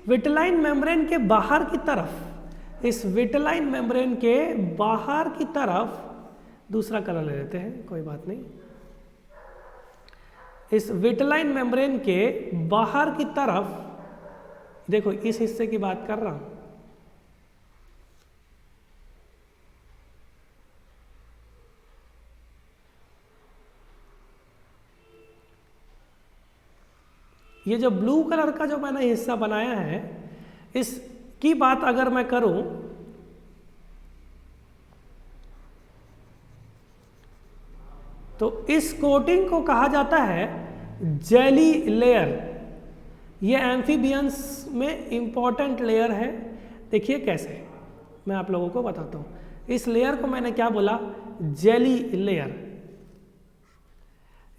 विटेलाइन मेम्ब्रेन के बाहर की तरफ, इस विटेलाइन मेम्ब्रेन के बाहर की तरफ, दूसरा कलर ले लेते हैं, कोई बात नहीं। इस विटेलाइन मेम्ब्रेन के बाहर की तरफ देखो, इस हिस्से की बात कर रहा हूं। ये जो ब्लू कलर का जो मैंने हिस्सा बनाया है, इसकी बात अगर मैं करूं तो इस कोटिंग को कहा जाता है जेली लेयर। ये एम्फीबियंस में इंपॉर्टेंट लेयर है। देखिए कैसे, मैं आप लोगों को बताता हूँ। इस लेयर को मैंने क्या बोला? Jelly layer.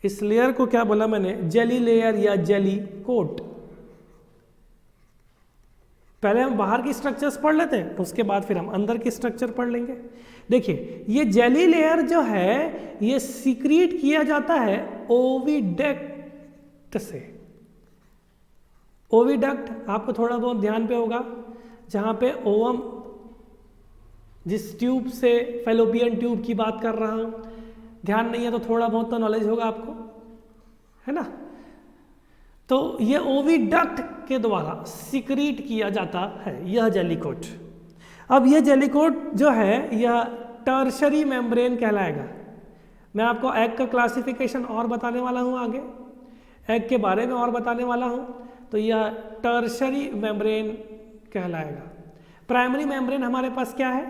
इस लेयर को क्या बोला मैंने? जेली लेयर या जेली कोट। पहले हम बाहर की स्ट्रक्चर्स पढ़ लेते हैं, उसके बाद फिर हम अंदर की स्ट्रक्चर पढ़ लेंगे। देखिए ये जेली लेयर जो है ये सीक्रेट किया जाता है ओविडक्ट से। ओविडक्ट आपको थोड़ा बहुत ध्यान पे होगा, जहां पे ओवम, जिस ट्यूब से, फैलोपियन ट्यूब की बात कर रहा हूं, ध्यान नहीं है तो थोड़ा बहुत तो नॉलेज होगा आपको, है ना। तो ये ओविडक्ट के द्वारा सीक्रेट किया जाता है यह जेलीकोट। अब यह जेलीकोट जो है यह टर्शरी मेम्ब्रेन कहलाएगा। मैं आपको एग का क्लासिफिकेशन और बताने वाला हूं, आगे एग के बारे में और बताने वाला हूं। तो यह टर्शरी मेम्ब्रेन कहलाएगा। प्राइमरी मेम्ब्रेन हमारे पास क्या है?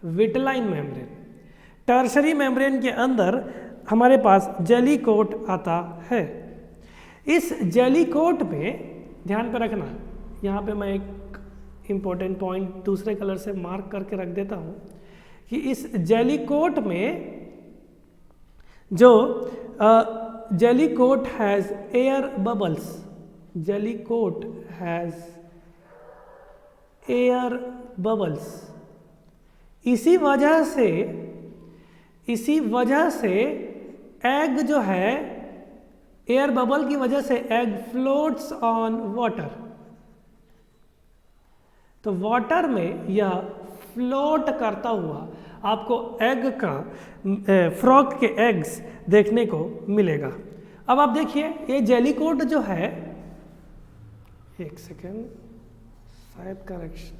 Vitelline membrane. टर्शरी मेम्ब्रेन के अंदर हमारे पास जेलीकोट आता है। इस जेलीकोट में ध्यान पे रखना, यहाँ पे मैं एक इम्पोर्टेंट पॉइंट दूसरे कलर से मार्क करके रख देता हूँ कि इस जेलीकोट में जो jelly coat has air bubbles, jelly coat has air bubbles. इसी वजह से एग जो है, एयर बबल की वजह से एग फ्लोट्स ऑन वाटर। तो वाटर में यह फ्लोट करता हुआ आपको एग का, फ्रॉग के एग्स देखने को मिलेगा। अब आप देखिए ये जेलीकोट जो है, एक सेकेंड, शायद करेक्शन,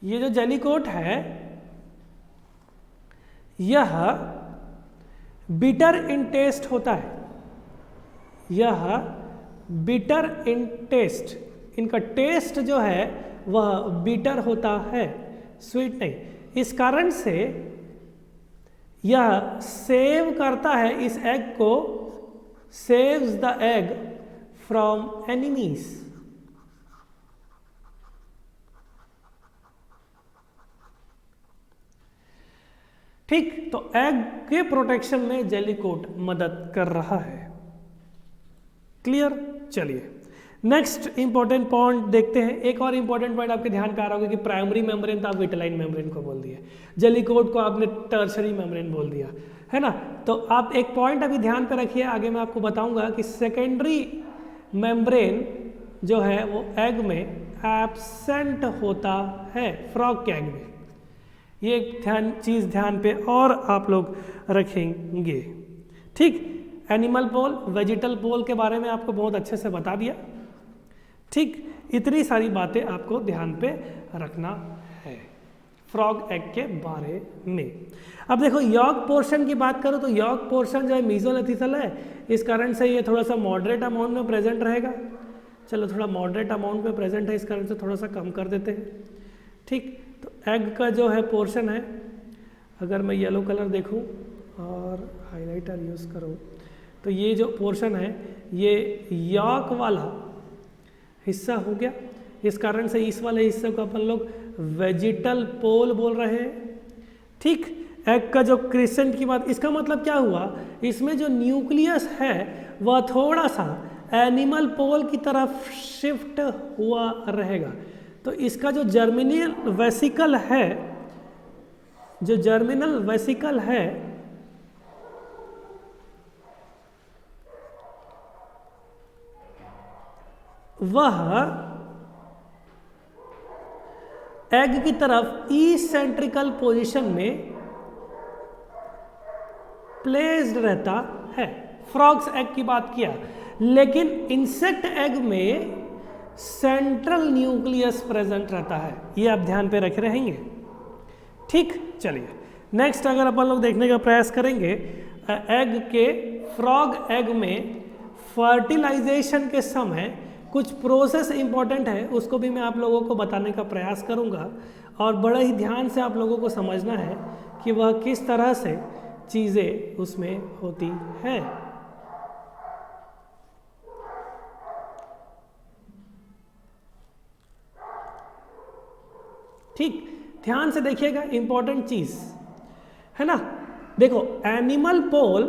ये जो जेलीकोट है यह बिटर इन टेस्ट होता है। यह बिटर इन टेस्ट, इनका टेस्ट जो है वह बिटर होता है, स्वीट नहीं। इस कारण से यह सेव करता है इस एग को, saves the egg from enemies. ठीक, तो एग के प्रोटेक्शन में जेलीकोट मदद कर रहा है। क्लियर? चलिए नेक्स्ट इंपॉर्टेंट पॉइंट देखते हैं। एक और इंपॉर्टेंट पॉइंट आपके ध्यान पे आ रहा होगा कि प्राइमरी मेम्ब्रेन तो आप विटलाइन मेम्ब्रेन को बोल दिए, जेलीकोट को आपने टर्शरी मेम्ब्रेन बोल दिया, है ना। तो आप एक पॉइंट अभी ध्यान पे रखिए, आगे मैं आपको बताऊंगा कि सेकेंडरी मेम्ब्रेन जो है वो एग में एब्सेंट होता है, फ्रॉग के एग में। ये चीज़ ध्यान पे और आप लोग रखेंगे। ठीक, एनिमल पोल, वेजिटल पोल के बारे में आपको बहुत अच्छे से बता दिया। ठीक, इतनी सारी बातें आपको ध्यान पे रखना है फ्रॉग एग के बारे में। अब देखो यॉर्क पोर्शन की बात करो तो यॉर्क पोर्शन जो है मीजोलेथिसल है, इस कारण से ये थोड़ा सा मॉडरेट अमाउंट में प्रेजेंट रहेगा। चलो थोड़ा मॉडरेट अमाउंट में प्रेजेंट है, इस कारण से थोड़ा सा कम कर देते हैं। ठीक, तो एग का जो है पोर्शन है, अगर मैं येलो कलर देखूं और हाइलाइटर यूज़ करूं तो ये जो पोर्शन है ये यॉर्क वाला हिस्सा हो गया। इस कारण से इस वाले हिस्से को अपन लोग वेजिटल पोल बोल रहे हैं। ठीक, एग का जो क्रिसेंट की बात, इसका मतलब क्या हुआ, इसमें जो न्यूक्लियस है वह थोड़ा सा एनिमल पोल की तरफ शिफ्ट हुआ रहेगा। तो इसका जो जर्मिनल वेसिकल है, जो जर्मिनल वेसिकल है वह एग की तरफ इसेंट्रिकल पोजीशन में प्लेस्ड रहता है। फ्रॉग्स एग की बात किया, लेकिन इंसेक्ट एग में सेंट्रल न्यूक्लियस प्रेजेंट रहता है, ये आप ध्यान पे रखे रहेंगे। ठीक, चलिए नेक्स्ट अगर अपन लोग देखने का प्रयास करेंगे, एग के फ्रॉग एग में फर्टिलाइजेशन के समय कुछ प्रोसेस इंपॉर्टेंट है, उसको भी मैं आप लोगों को बताने का प्रयास करूंगा और बड़े ही ध्यान से आप लोगों को समझना है कि वह किस तरह से चीज़ें उसमें होती हैं। ठीक, ध्यान से देखिएगा, इंपॉर्टेंट चीज है ना। देखो, एनिमल पोल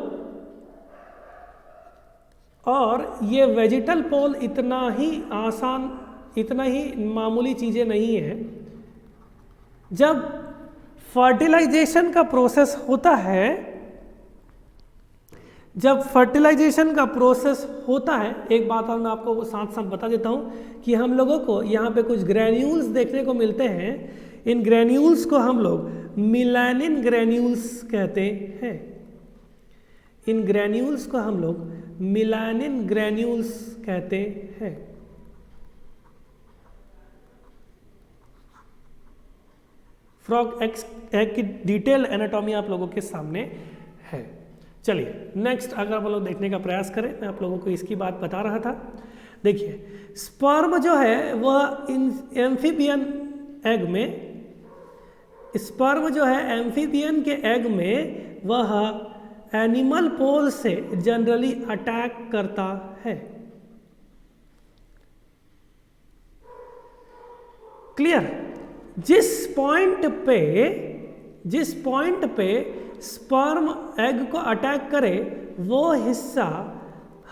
और ये वेजिटल पोल इतना ही आसान, इतना ही मामूली चीजें नहीं है। जब फर्टिलाइजेशन का प्रोसेस होता है, जब फर्टिलाइजेशन का प्रोसेस होता है, एक बात और मैं आपको साथ साथ बता देता हूँ कि हम लोगों को यहाँ पे कुछ ग्रैन्यूल्स देखने को मिलते हैं। इन ग्रैन्यूल्स को हम लोग मिलानिन ग्रैन्यूल्स कहते हैं। इन ग्रैन्यूल्स को हम लोग मिलानिन ग्रैन्यूल्स कहते हैं। फ्रॉग एग की डिटेल एनाटॉमी आप लोगों के सामने है। चलिए नेक्स्ट अगर आप लोग देखने का प्रयास करें, मैं आप लोगों को इसकी बात बता रहा था। देखिए, स्पर्म जो है वह एम्फीबियन एग में, स्पर्म जो है एम्फीबियन के एग में वह एनिमल पोल से जनरली अटैक करता है। क्लियर? जिस पॉइंट पे स्पर्म एग को अटैक करे वो हिस्सा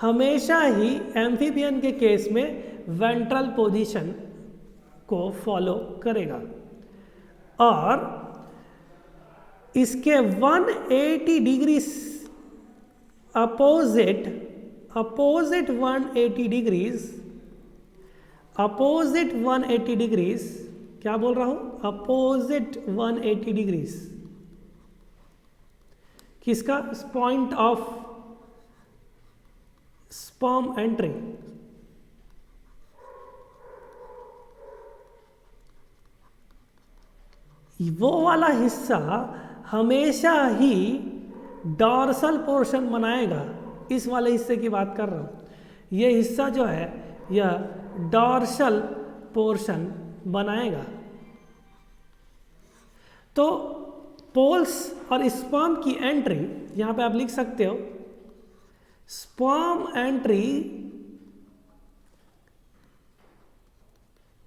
हमेशा ही एम्फीबियन के केस में वेंट्रल पोजीशन को फॉलो करेगा और इसके 180 डिग्री अपोजिट 180 डिग्रीज, क्या बोल रहा हूं, अपोजिट 180 डिग्रीज किसका, पॉइंट ऑफ स्पर्म एंट्री, वो वाला हिस्सा हमेशा ही डॉर्सल पोर्शन बनाएगा। इस वाले हिस्से की बात कर रहा हूं, ये हिस्सा जो है यह डॉर्सल पोर्शन बनाएगा। तो पोल्स और स्पर्म की एंट्री यहां पे आप लिख सकते हो, स्पर्म एंट्री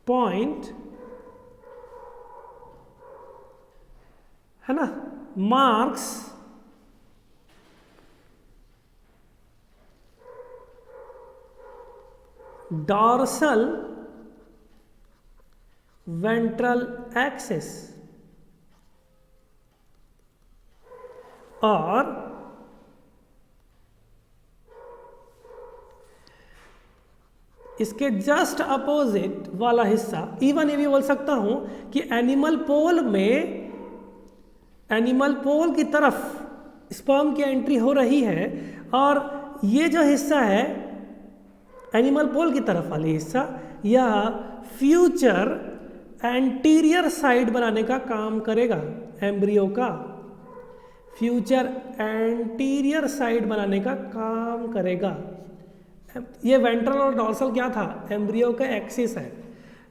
पॉइंट है ना, मार्क्स डॉर्सल वेंट्रल एक्सिस और इसके जस्ट अपोजिट वाला हिस्सा, इवन ये भी बोल सकता हूं कि एनिमल पोल की तरफ स्पर्म की एंट्री हो रही है और ये जो हिस्सा है एनिमल पोल की तरफ वाली हिस्सा, यह फ्यूचर एंटीरियर साइड बनाने का काम करेगा एम्ब्रियो का, फ्यूचर एंटीरियर साइड बनाने का काम करेगा। ये वेंट्रल और डॉर्सल क्या था, एम्ब्रियो का एक्सिस है,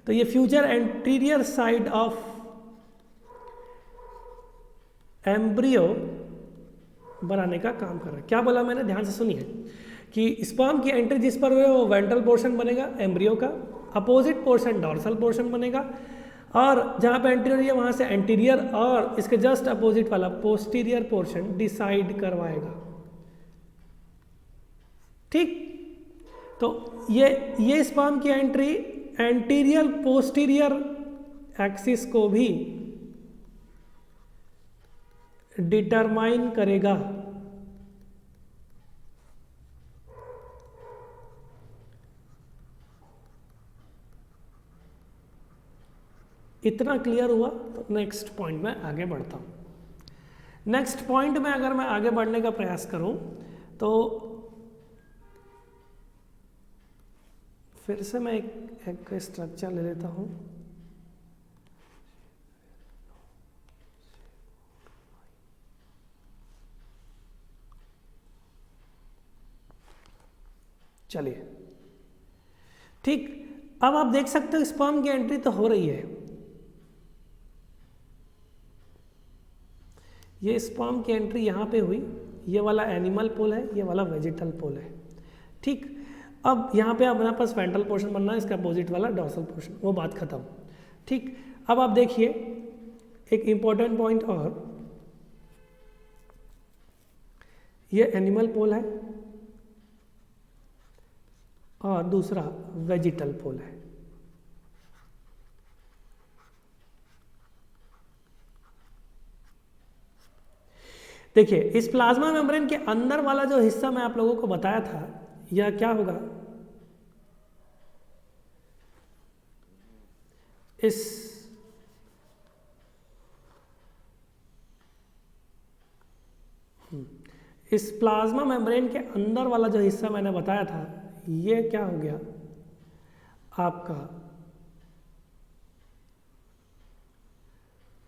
तो ये future anterior side of embryo बनाने का काम कर रहा है। क्या बोला मैंने, ध्यान से सुनिए कि स्पर्म की एंट्री जिस पर हुए वो वेंट्रल पोर्शन बनेगा एम्ब्रियो का, अपोजिट पोर्शन डॉर्सल पोर्शन बनेगा और जहां पे एंटीरियर है वहां से एंटीरियर और इसके जस्ट अपोजिट वाला पोस्टीरियर पोर्शन डिसाइड करवाएगा। ठीक, तो ये स्पर्म की एंट्री एंटीरियर पोस्टीरियर एक्सिस को भी डिटरमाइन करेगा। इतना क्लियर हुआ? तो नेक्स्ट पॉइंट में आगे बढ़ता हूं। नेक्स्ट पॉइंट में अगर मैं आगे बढ़ने का प्रयास करूं तो फिर से मैं एक स्ट्रक्चर ले लेता हूं। चलिए ठीक, अब आप देख सकते हो स्पर्म की एंट्री तो हो रही है। ये स्पर्म की एंट्री यहाँ पे हुई, ये वाला एनिमल पोल है, ये वाला वेजिटल पोल है। ठीक, अब यहाँ पे अपने पास वेंट्रल पोर्शन बनना है, इसका अपोजिट वाला डॉर्सल पोर्शन, वो बात खत्म। ठीक, अब आप देखिए एक इम्पॉर्टेंट पॉइंट और, ये एनिमल पोल है और दूसरा वेजिटल पोल है। देखिए इस प्लाज्मा मेम्ब्रेन के अंदर वाला जो हिस्सा मैं आप लोगों को बताया था, यह क्या होगा, इस प्लाज्मा मेम्ब्रेन के अंदर वाला जो हिस्सा मैंने बताया था, ये क्या हो गया आपका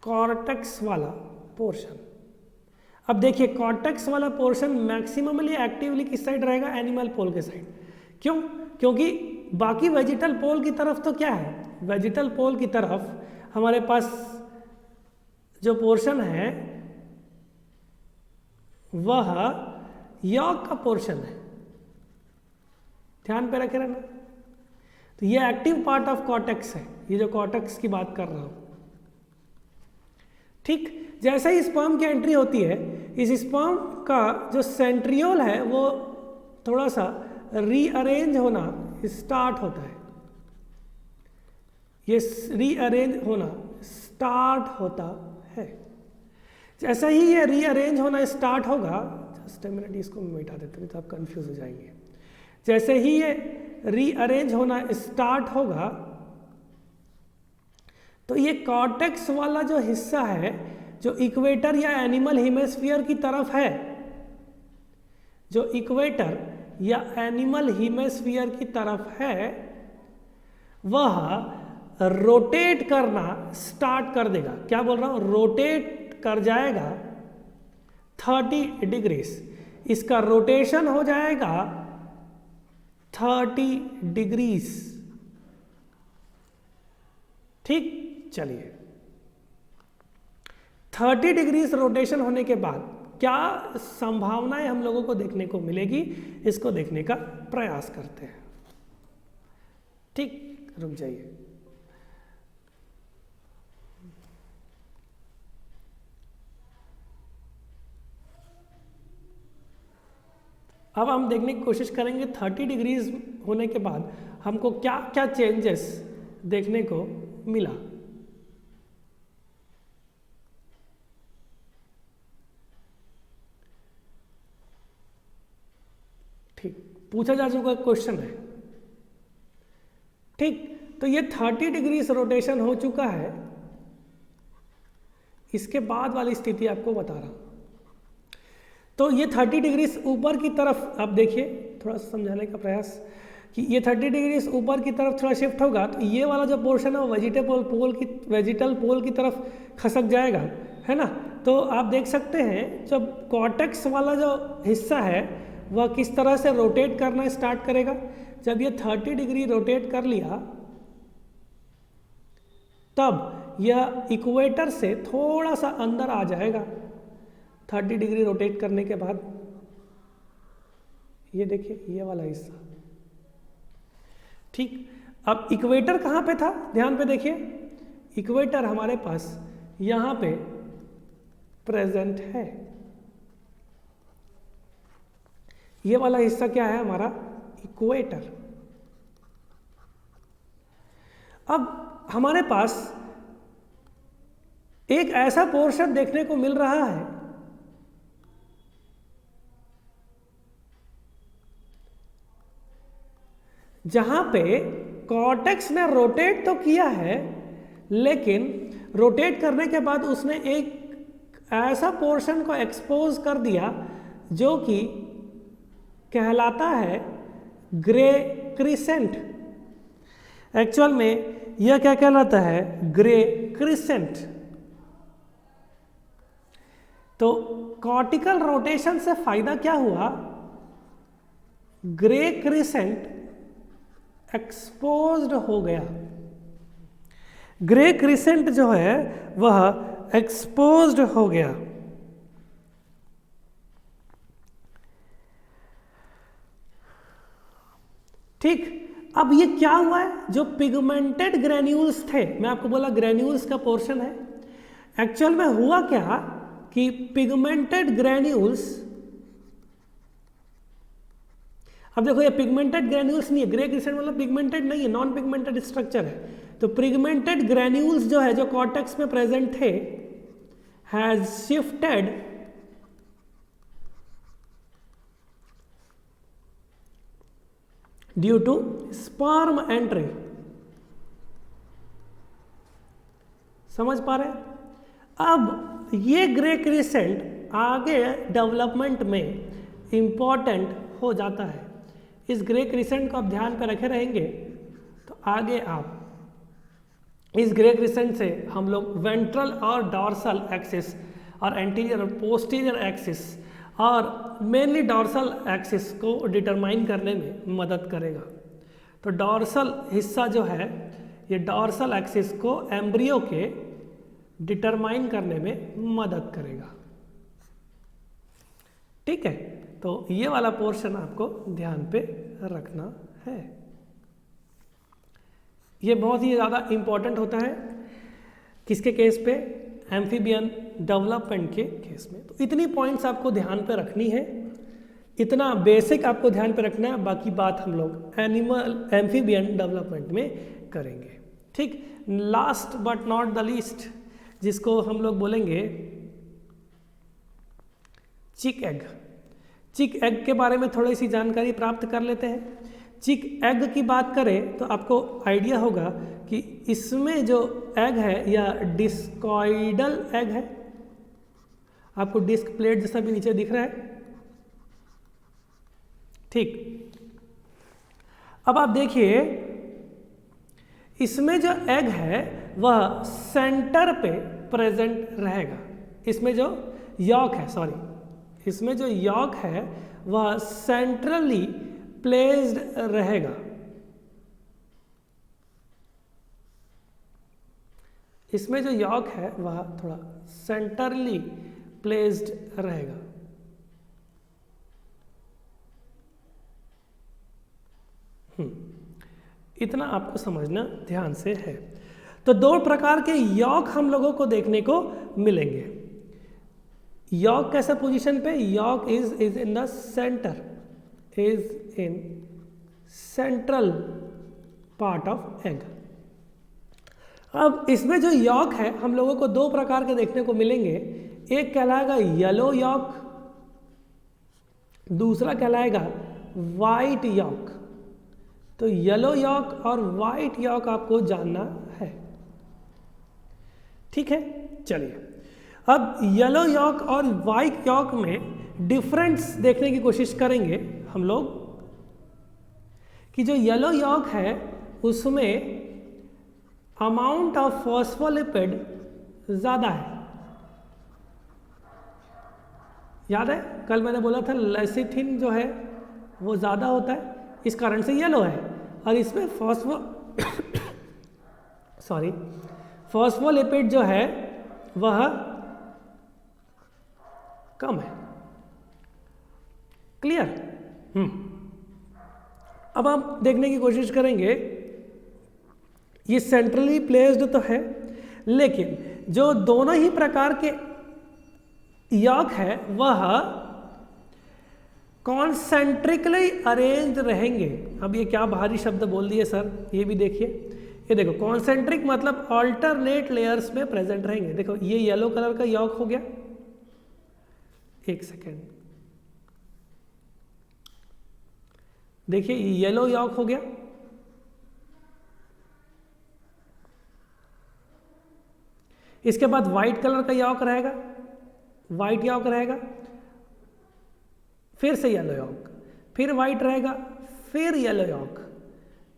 कॉर्टेक्स वाला पोर्शन। अब देखिए कॉर्टेक्स वाला पोर्शन मैक्सिममली एक्टिवली किस साइड रहेगा, एनिमल पोल के साइड। क्यों? क्योंकि बाकी वेजिटल पोल की तरफ तो क्या है, वेजिटल पोल की तरफ हमारे पास जो पोर्शन है वह यॉक का पोर्शन है, ध्यान पे रखे रहना। तो ये एक्टिव पार्ट ऑफ कॉर्टेक्स है, ये जो कॉर्टेक्स की बात कर रहा हूं। ठीक, जैसे ही स्पर्म की एंट्री होती है, इस स्पर्म का जो सेंट्रियोल है वो थोड़ा सा रीअरेंज होना स्टार्ट होता है। ये रीअरेंज होना स्टार्ट होता है। जैसे ही ये रीअरेंज होना स्टार्ट होगा, जस्ट अ मिनट इसको मिटा देते हैं तो आप कंफ्यूज हो जाएंगे। जैसे ही ये रीअरेंज होना स्टार्ट होगा तो ये कॉर्टेक्स वाला जो हिस्सा है, जो इक्वेटर या एनिमल हेमिस्फीयर की तरफ है, जो इक्वेटर या एनिमल हेमिस्फीयर की तरफ है, वह रोटेट करना स्टार्ट कर देगा। क्या बोल रहा हूं, रोटेट कर जाएगा 30 डिग्रीज। इसका रोटेशन हो जाएगा 30 डिग्रीज। ठीक, चलिए 30 डिग्रीज रोटेशन होने के बाद क्या संभावनाएं हम लोगों को देखने को मिलेगी, इसको देखने का प्रयास करते हैं। ठीक, रुक जाइए। अब हम देखने की कोशिश करेंगे 30 डिग्रीज होने के बाद हमको क्या क्या चेंजेस देखने को मिला। ठीक, पूछा जा चुका क्वेश्चन है। ठीक, तो ये 30 डिग्रीज रोटेशन हो चुका है। इसके बाद वाली स्थिति आपको बता रहा हूं। तो ये 30 डिग्रीज ऊपर की तरफ, आप देखिए थोड़ा सा समझाने का प्रयास कि ये 30 डिग्रीज ऊपर की तरफ थोड़ा शिफ्ट होगा तो ये वाला जो पोर्शन है वो वेजिटल पोल की तरफ खसक जाएगा, है ना। तो आप देख सकते हैं जब कॉर्टेक्स वाला जो हिस्सा है वह किस तरह से रोटेट करना स्टार्ट करेगा। जब ये 30 डिग्री रोटेट कर लिया तब यह इक्वेटर से थोड़ा सा अंदर आ जाएगा। 30 डिग्री रोटेट करने के बाद ये देखिए ये वाला हिस्सा। ठीक, अब इक्वेटर कहाँ पे था, ध्यान पे देखिए। इक्वेटर हमारे पास यहाँ पे प्रेजेंट है। ये वाला हिस्सा क्या है हमारा, इक्वेटर। अब हमारे पास एक ऐसा पोर्शन देखने को मिल रहा है जहां पे कॉर्टेक्स ने रोटेट तो किया है, लेकिन रोटेट करने के बाद उसने एक ऐसा पोर्शन को एक्सपोज कर दिया जो कि कहलाता है ग्रे क्रिसेंट। एक्चुअल में यह क्या कहलाता है, ग्रे क्रिसेंट। तो कॉर्टिकल रोटेशन से फायदा क्या हुआ, ग्रे क्रिसेंट एक्सपोज्ड हो गया, ग्रे क्रिसेंट जो है वह एक्सपोज्ड हो गया। ठीक, अब ये क्या हुआ है, जो पिगमेंटेड ग्रेन्यूल्स थे, मैं आपको बोला ग्रेन्यूल्स का पोर्शन है, एक्चुअल में हुआ क्या कि पिगमेंटेड ग्रेन्यूल्स, अब देखो ये पिगमेंटेड ग्रेन्यूल्स नहीं है, ग्रे क्रिसेंट मतलब पिगमेंटेड नहीं है, नॉन पिगमेंटेड स्ट्रक्चर है। तो पिगमेंटेड ग्रेन्यूल्स जो है, जो कॉर्टेक्स में प्रेजेंट थे, has shifted due to sperm entry. समझ पा रहे हैं? अब ये ग्रे क्रिसेंट आगे डेवलपमेंट में इंपॉर्टेंट हो जाता है। इस ग्रे क्रिसेंट को आप ध्यान पे रखे रहेंगे तो आगे आप इस ग्रे क्रिसेंट से हम लोग वेंट्रल और डॉर्सल एक्सिस और एंटीरियर और पोस्टीरियर एक्सिस और मेनली डॉर्सल एक्सिस को डिटरमाइन करने में मदद करेगा। तो डॉर्सल हिस्सा जो है, ये डॉर्सल एक्सिस को एम्ब्रियो के डिटरमाइन करने में मदद करेगा। ठीक है, तो ये वाला पोर्शन आपको ध्यान पे रखना है। ये बहुत ही ज़्यादा इम्पॉर्टेंट होता है किसके केस पे, एम्फीबियन डेवलपमेंट के केस में। तो इतनी पॉइंट्स आपको ध्यान पे रखनी है, इतना बेसिक आपको ध्यान पे रखना है, बाकी बात हम लोग एम्फीबियन डेवलपमेंट में करेंगे। ठीक, last but not the least, जिसको हम लोग बोलेंगे चिक एग। चिक एग के बारे में थोड़ी सी जानकारी प्राप्त कर लेते हैं। चिक एग की बात करें तो आपको आइडिया होगा कि इसमें जो एग है या डिस्कॉइडल एग है, आपको डिस्क प्लेट जैसा भी नीचे दिख रहा है। ठीक, अब आप देखिए इसमें जो एग है वह सेंटर पे प्रेजेंट रहेगा। इसमें जो यॉक है, सॉरी, इसमें जो यॉक है वह सेंट्रली प्लेस्ड रहेगा। इसमें जो यॉक है वह थोड़ा सेंटरली प्लेस्ड रहेगा। इतना आपको समझना ध्यान से है। तो दो प्रकार के यॉक हम लोगों को देखने को मिलेंगे। यॉक कैसा पोजीशन पे, yolk is in the centre, is in central part of egg. अब इसमें जो यॉक है हम लोगों को दो प्रकार के देखने को मिलेंगे। एक कहलाएगा येलो यॉक, दूसरा कहलाएगा वाइट यॉक। तो येलो यॉक और वाइट यॉक आपको जानना है। ठीक है, चलिए अब येलो यॉक और वाइट यॉक में डिफरेंस देखने की कोशिश करेंगे हम लोग कि जो येलो यॉक है उसमें अमाउंट ऑफ फॉस्फोलिपिड ज़्यादा है। याद है कल मैंने बोला था लेसिथिन जो है वो ज़्यादा होता है, इस कारण से येलो है। और इसमें फॉस्फोलिपिड जो है वह कम है। क्लियर? अब आप देखने की कोशिश करेंगे, ये सेंट्रली प्लेस्ड तो है, लेकिन जो दोनों ही प्रकार के यॉक है वह कॉन्सेंट्रिकली अरेंज रहेंगे। अब ये क्या भारी शब्द बोल दिए सर, ये भी देखिए। ये देखो कॉन्सेंट्रिक मतलब ऑल्टरनेट लेयर्स में प्रेजेंट रहेंगे। देखो ये येलो कलर का यॉक हो गया, एक सेकेंड, देखिए येलो यॉक हो गया, इसके बाद व्हाइट कलर का यॉक रहेगा, व्हाइट यॉक रहेगा, फिर से येलो यॉक, फिर व्हाइट रहेगा, फिर येलो यॉक।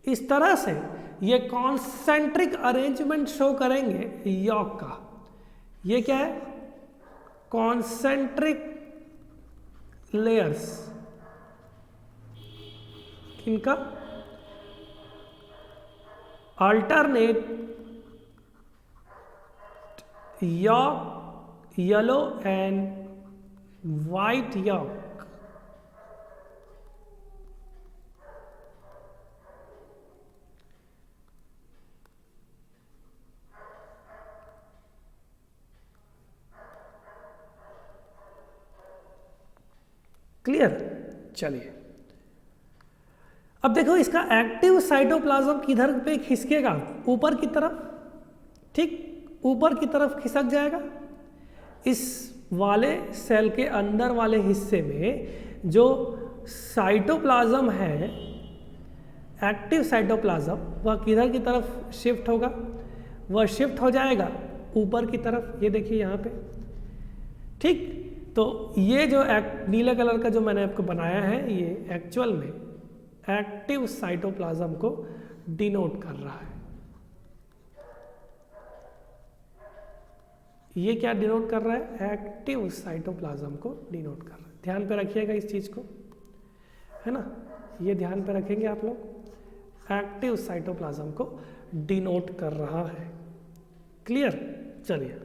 इस तरह से ये कॉन्सेंट्रिक अरेंजमेंट शो करेंगे यॉक का। ये क्या है? कॉन्सेंट्रिक लेयर्स इनका alternate York, yellow and white York. Clear? चलिए अब देखो इसका एक्टिव साइटोप्लाज्म किधर पे खिसकेगा, ऊपर की तरफ, ठीक, ऊपर की तरफ खिसक जाएगा। इस वाले सेल के अंदर वाले हिस्से में जो साइटोप्लाज्म है, एक्टिव साइटोप्लाज्म, वह किधर की तरफ शिफ्ट होगा, वह शिफ्ट हो जाएगा ऊपर की तरफ। ये देखिए यहाँ पे, ठीक। तो ये जो नीले कलर का जो मैंने आपको बनाया है, ये एक्चुअल में एक्टिव साइटोप्लाज्म को डिनोट कर रहा है। ये क्या डिनोट कर रहा है? एक्टिव साइटोप्लाज्म को डिनोट कर रहा है। ध्यान पे रखिएगा इस चीज को, है ना, ये ध्यान पे रखेंगे आप लोग। एक्टिव साइटोप्लाज्म को डिनोट कर रहा है। क्लियर? चलिए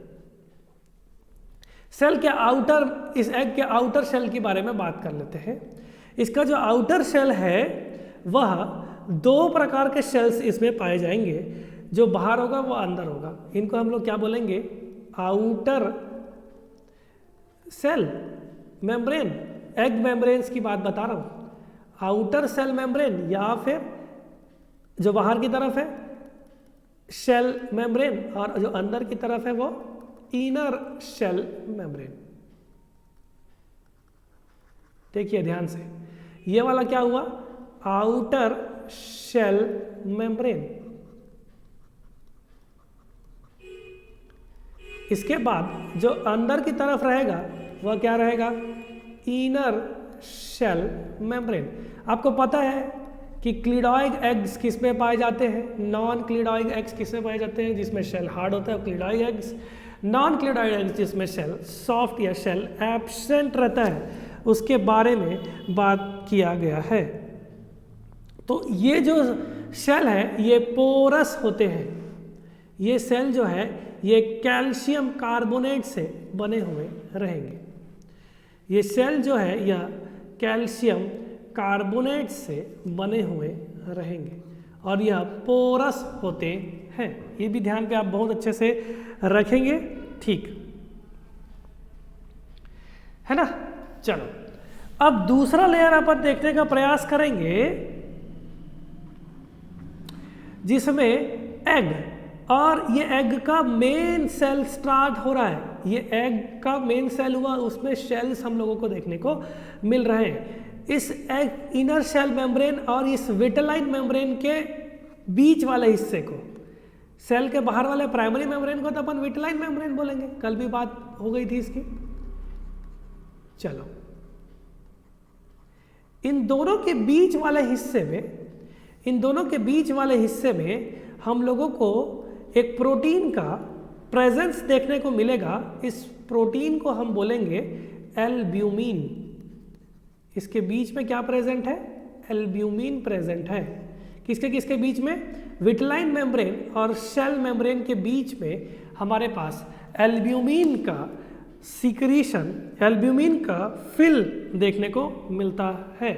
सेल के आउटर, इस एग के आउटर शेल के बारे में बात कर लेते हैं। इसका जो आउटर शेल है वह दो प्रकार के शेल्स इसमें पाए जाएंगे। जो बाहर होगा वो अंदर होगा। इनको हम लोग क्या बोलेंगे? Outer cell membrane. Egg membranes की बात बता रहा हूं। आउटर सेल मेम्ब्रेन या फिर जो बाहर की तरफ है शेल मेम्ब्रेन, और जो अंदर की तरफ है वो इनर शेल मेम्ब्रेन। देखिए ध्यान से, ये वाला क्या हुआ? Outer shell membrane. इसके बाद जो अंदर की तरफ रहेगा वह क्या रहेगा? Inner shell membrane. आपको पता है कि क्लिडॉइड एग्स किस में पाए जाते हैं? नॉन क्लिडॉइड एग्स किस में पाए जाते हैं? जिसमें शेल हार्ड होता है, क्लिडॉइड एग्स। नॉन क्लिडॉइड एग्स जिसमें शेल सॉफ्ट या शेल एब्सेंट रहता है, उसके बारे में बात किया गया है। तो ये जो शेल है ये पोरस होते हैं। ये सेल जो है ये कैल्शियम कार्बोनेट से बने हुए रहेंगे। ये सेल जो है यह कैल्शियम कार्बोनेट से बने हुए रहेंगे और यह पोरस होते हैं। ये भी ध्यान पे आप बहुत अच्छे से रखेंगे, ठीक है ना। चलो अब दूसरा लेयर अपन देखने का प्रयास करेंगे जिसमें एग, और ये एग का मेन सेल स्टार्ट हो रहा है। ये एग का मेन सेल हुआ, उसमें शेल्स हम लोगों को देखने को मिल रहे हैं। इस एग इनर शेल मेम्ब्रेन और इस विटेलाइन मेम्ब्रेन के बीच वाले हिस्से को, सेल के बाहर वाले प्राइमरी मेम्ब्रेन को तो अपन विटेलाइन मेम्ब्रेन बोलेंगे, कल भी बात हो गई थी इसकी। चलो इन दोनों के बीच वाले हिस्से में, इन दोनों के बीच वाले हिस्से में हम लोगों को एक प्रोटीन का प्रेजेंस देखने को मिलेगा। इस प्रोटीन को हम बोलेंगे एल्ब्यूमिन। इसके बीच में क्या प्रेजेंट है? एल्ब्यूमिन प्रेजेंट है। किसके किसके बीच में? विटेलाइन मेम्ब्रेन और शेल मेम्ब्रेन के बीच में हमारे पास एल्ब्यूमिन का सिक्रीशन, एल्ब्यूमिन का फिल देखने को मिलता है।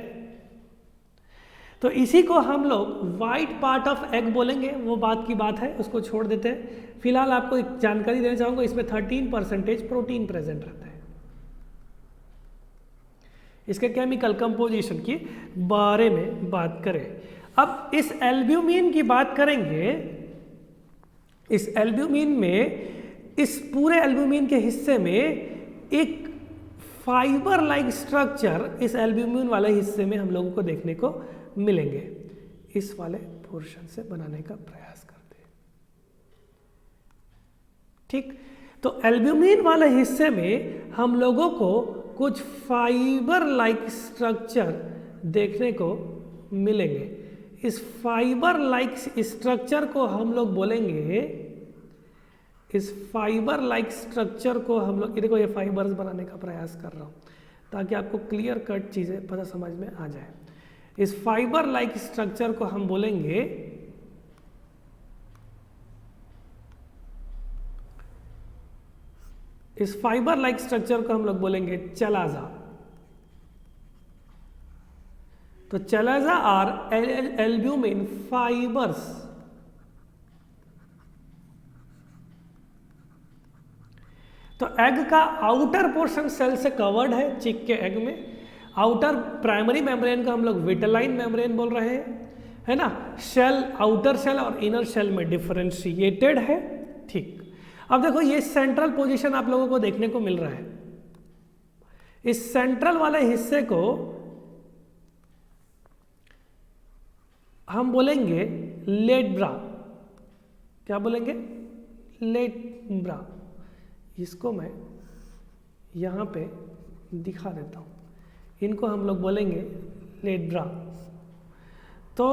तो इसी को हम लोग वाइट पार्ट ऑफ एग बोलेंगे, वो बात की बात है, उसको छोड़ देते हैं। फिलहाल आपको एक जानकारी देना चाहूंगा, इसमें 13% प्रोटीन प्रेजेंट रहता है। इसके केमिकल कंपोजिशन की बारे में बात करें, अब इस एल्ब्यूमिन की बात करेंगे। इस एल्ब्यूमिन में, इस पूरे एल्ब्यूमिन के हिस्से में एक फाइबर लाइक स्ट्रक्चर इस एल्ब्यूमिन वाले हिस्से में हम लोगों को देखने को मिलेंगे। इस वाले पोर्शन से बनाने का प्रयास करते हैं, ठीक। तो एल्ब्यूमिन वाले हिस्से में हम लोगों को कुछ फाइबर लाइक स्ट्रक्चर देखने को मिलेंगे। इस फाइबर लाइक स्ट्रक्चर को हम लोग बोलेंगे, इस फाइबर लाइक स्ट्रक्चर को हम लोग, देखो ये फाइबर्स बनाने का प्रयास कर रहा हूं ताकि आपको क्लियर कट चीजें पता समझ में आ जाए। इस फाइबर लाइक स्ट्रक्चर को हम बोलेंगे इस फाइबर लाइक स्ट्रक्चर को हम लोग बोलेंगे चलाजा। तो चलाजा आर एल्ब्यूमिन फाइबर्स। तो एग का आउटर पोर्शन सेल से कवर्ड है, चिक के एग में। आउटर प्राइमरी मेम्ब्रेन को हम लोग विटेलाइन मेम्ब्रेन बोल रहे हैं, है ना। शेल आउटर शेल और इनर शेल में डिफरेंशिएटेड है। ठीक, अब देखो ये सेंट्रल पोजीशन आप लोगों को देखने को मिल रहा है। इस सेंट्रल वाले हिस्से को हम बोलेंगे लेटब्रा। क्या बोलेंगे? लेटब्रा। इसको मैं यहाँ पे दिखा देता हूँ, इनको हम लोग बोलेंगे लेटब्रा। तो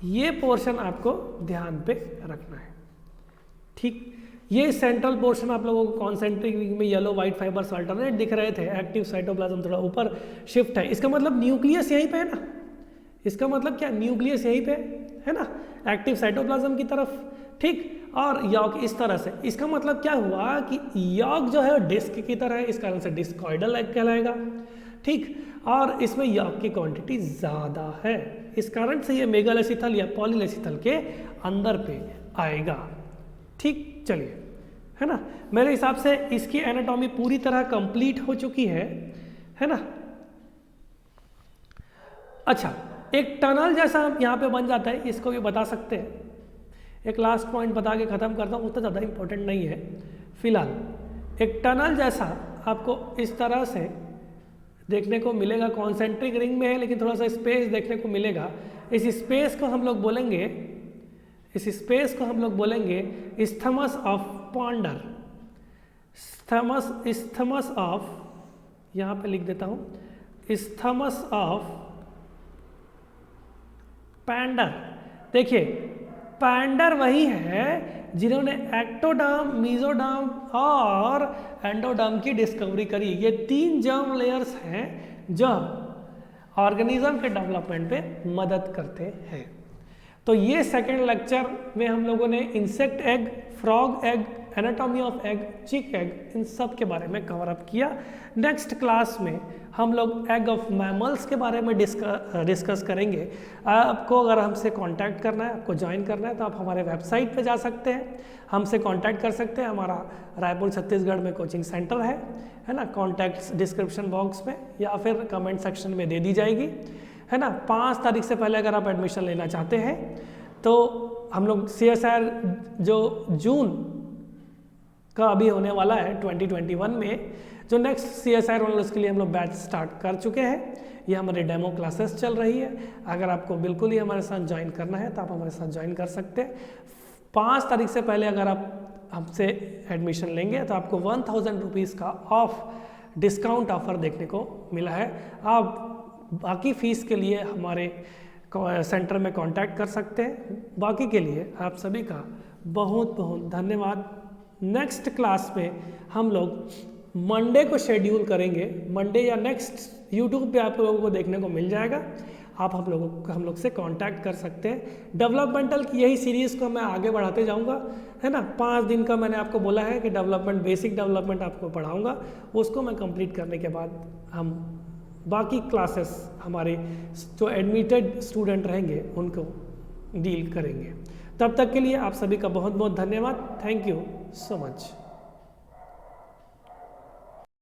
ये पोर्शन आपको ध्यान पे रखना है। ठीक, ये सेंट्रल पोर्शन आप लोगों को कॉन्सेंट्रिक रिंग में येलो व्हाइट फाइबर्स अल्टरनेट दिख रहे थे। एक्टिव साइटोप्लाज्म थोड़ा ऊपर शिफ्ट है, इसका मतलब न्यूक्लियस यहीं पे है ना। इसका मतलब क्या? न्यूक्लियस यहीं पे है ना, एक्टिव साइटोप्लाज्म की तरफ। ठीक, और यॉर्क इस तरह से। इसका मतलब क्या हुआ कि यॉर्क जो है डिस्क की तरह है, इस कारण से डिस्कॉइडल एग कहलाएगा। ठीक, और इसमें यॉर्क की क्वांटिटी ज़्यादा है, इस कारण से ये मेगालेसिथल या पॉलीलेसिथल के अंदर पे आएगा। ठीक, चलिए, है ना। मेरे हिसाब से इसकी एनाटॉमी पूरी तरह कंप्लीट हो चुकी है ना। अच्छा, एक टनल जैसा यहाँ पे बन जाता है, इसको भी बता सकते हैं। एक लास्ट पॉइंट बता के ख़त्म करता हूँ, उतना ज़्यादा इंपॉर्टेंट नहीं है फिलहाल। एक टनल जैसा आपको इस तरह से देखने को मिलेगा, कॉन्सेंट्रिक रिंग में है लेकिन थोड़ा सा स्पेस देखने को मिलेगा। इस स्पेस को हम लोग बोलेंगे isthmus of ponder. Isthmus of, यहाँ पे लिख देता हूँ, इस्थमस ऑफ पैंडर। देखिए, पैंडर वही है जिन्होंने एक्टोडर्म, मीजोडर्म और एंडोडर्म की डिस्कवरी करी। ये 3 जर्म लेयर्स हैं जो ऑर्गेनिज्म के डेवलपमेंट पे मदद करते हैं। तो ये सेकेंड लेक्चर में हम लोगों ने insect egg, frog egg, anatomy of egg, चिक एग, इन सब के बारे में कवर अप किया। नेक्स्ट क्लास में हम लोग एग ऑफ मैमल्स के बारे में डिस्कस करेंगे। आपको अगर हमसे कांटेक्ट करना है, आपको ज्वाइन करना है, तो आप हमारे वेबसाइट पे जा सकते हैं, हमसे कांटेक्ट कर सकते हैं। हमारा रायपुर छत्तीसगढ़ में कोचिंग सेंटर है ना। कॉन्टैक्ट्स डिस्क्रिप्शन बॉक्स में या फिर कमेंट सेक्शन में दे दी जाएगी, है ना। 5 तारीख से पहले अगर आप एडमिशन लेना चाहते हैं तो हम लोग CSIR जो जून का अभी होने वाला है 2021 में, जो नेक्स्ट CSIR वाला, उसके लिए हम लोग बैच स्टार्ट कर चुके हैं। ये हमारे डेमो क्लासेस चल रही है। अगर आपको बिल्कुल ही हमारे साथ ज्वाइन करना है तो आप हमारे साथ ज्वाइन कर सकते हैं। 5 तारीख से पहले अगर आप हमसे एडमिशन लेंगे तो आपको 1000 रुपीज़ का ऑफ डिस्काउंट ऑफर देखने को मिला है। आप बाकी फ़ीस के लिए हमारे सेंटर में कांटेक्ट कर सकते हैं। बाकी के लिए आप सभी का बहुत बहुत धन्यवाद। नेक्स्ट क्लास में हम लोग मंडे को शेड्यूल करेंगे। मंडे या नेक्स्ट यूट्यूब पे आप लोगों को देखने को मिल जाएगा। आप हम लोग से कांटेक्ट कर सकते हैं। डेवलपमेंटल की यही सीरीज़ को मैं आगे बढ़ाते जाऊंगा, है ना। 5 दिन का मैंने आपको बोला है कि डेवलपमेंट, बेसिक डेवलपमेंट आपको पढ़ाऊंगा। उसको मैं कंप्लीट करने के बाद हम बाकी क्लासेस हमारे जो एडमिटेड स्टूडेंट रहेंगे उनको डील करेंगे। तब तक के लिए आप सभी का बहुत बहुत धन्यवाद। Thank you so much.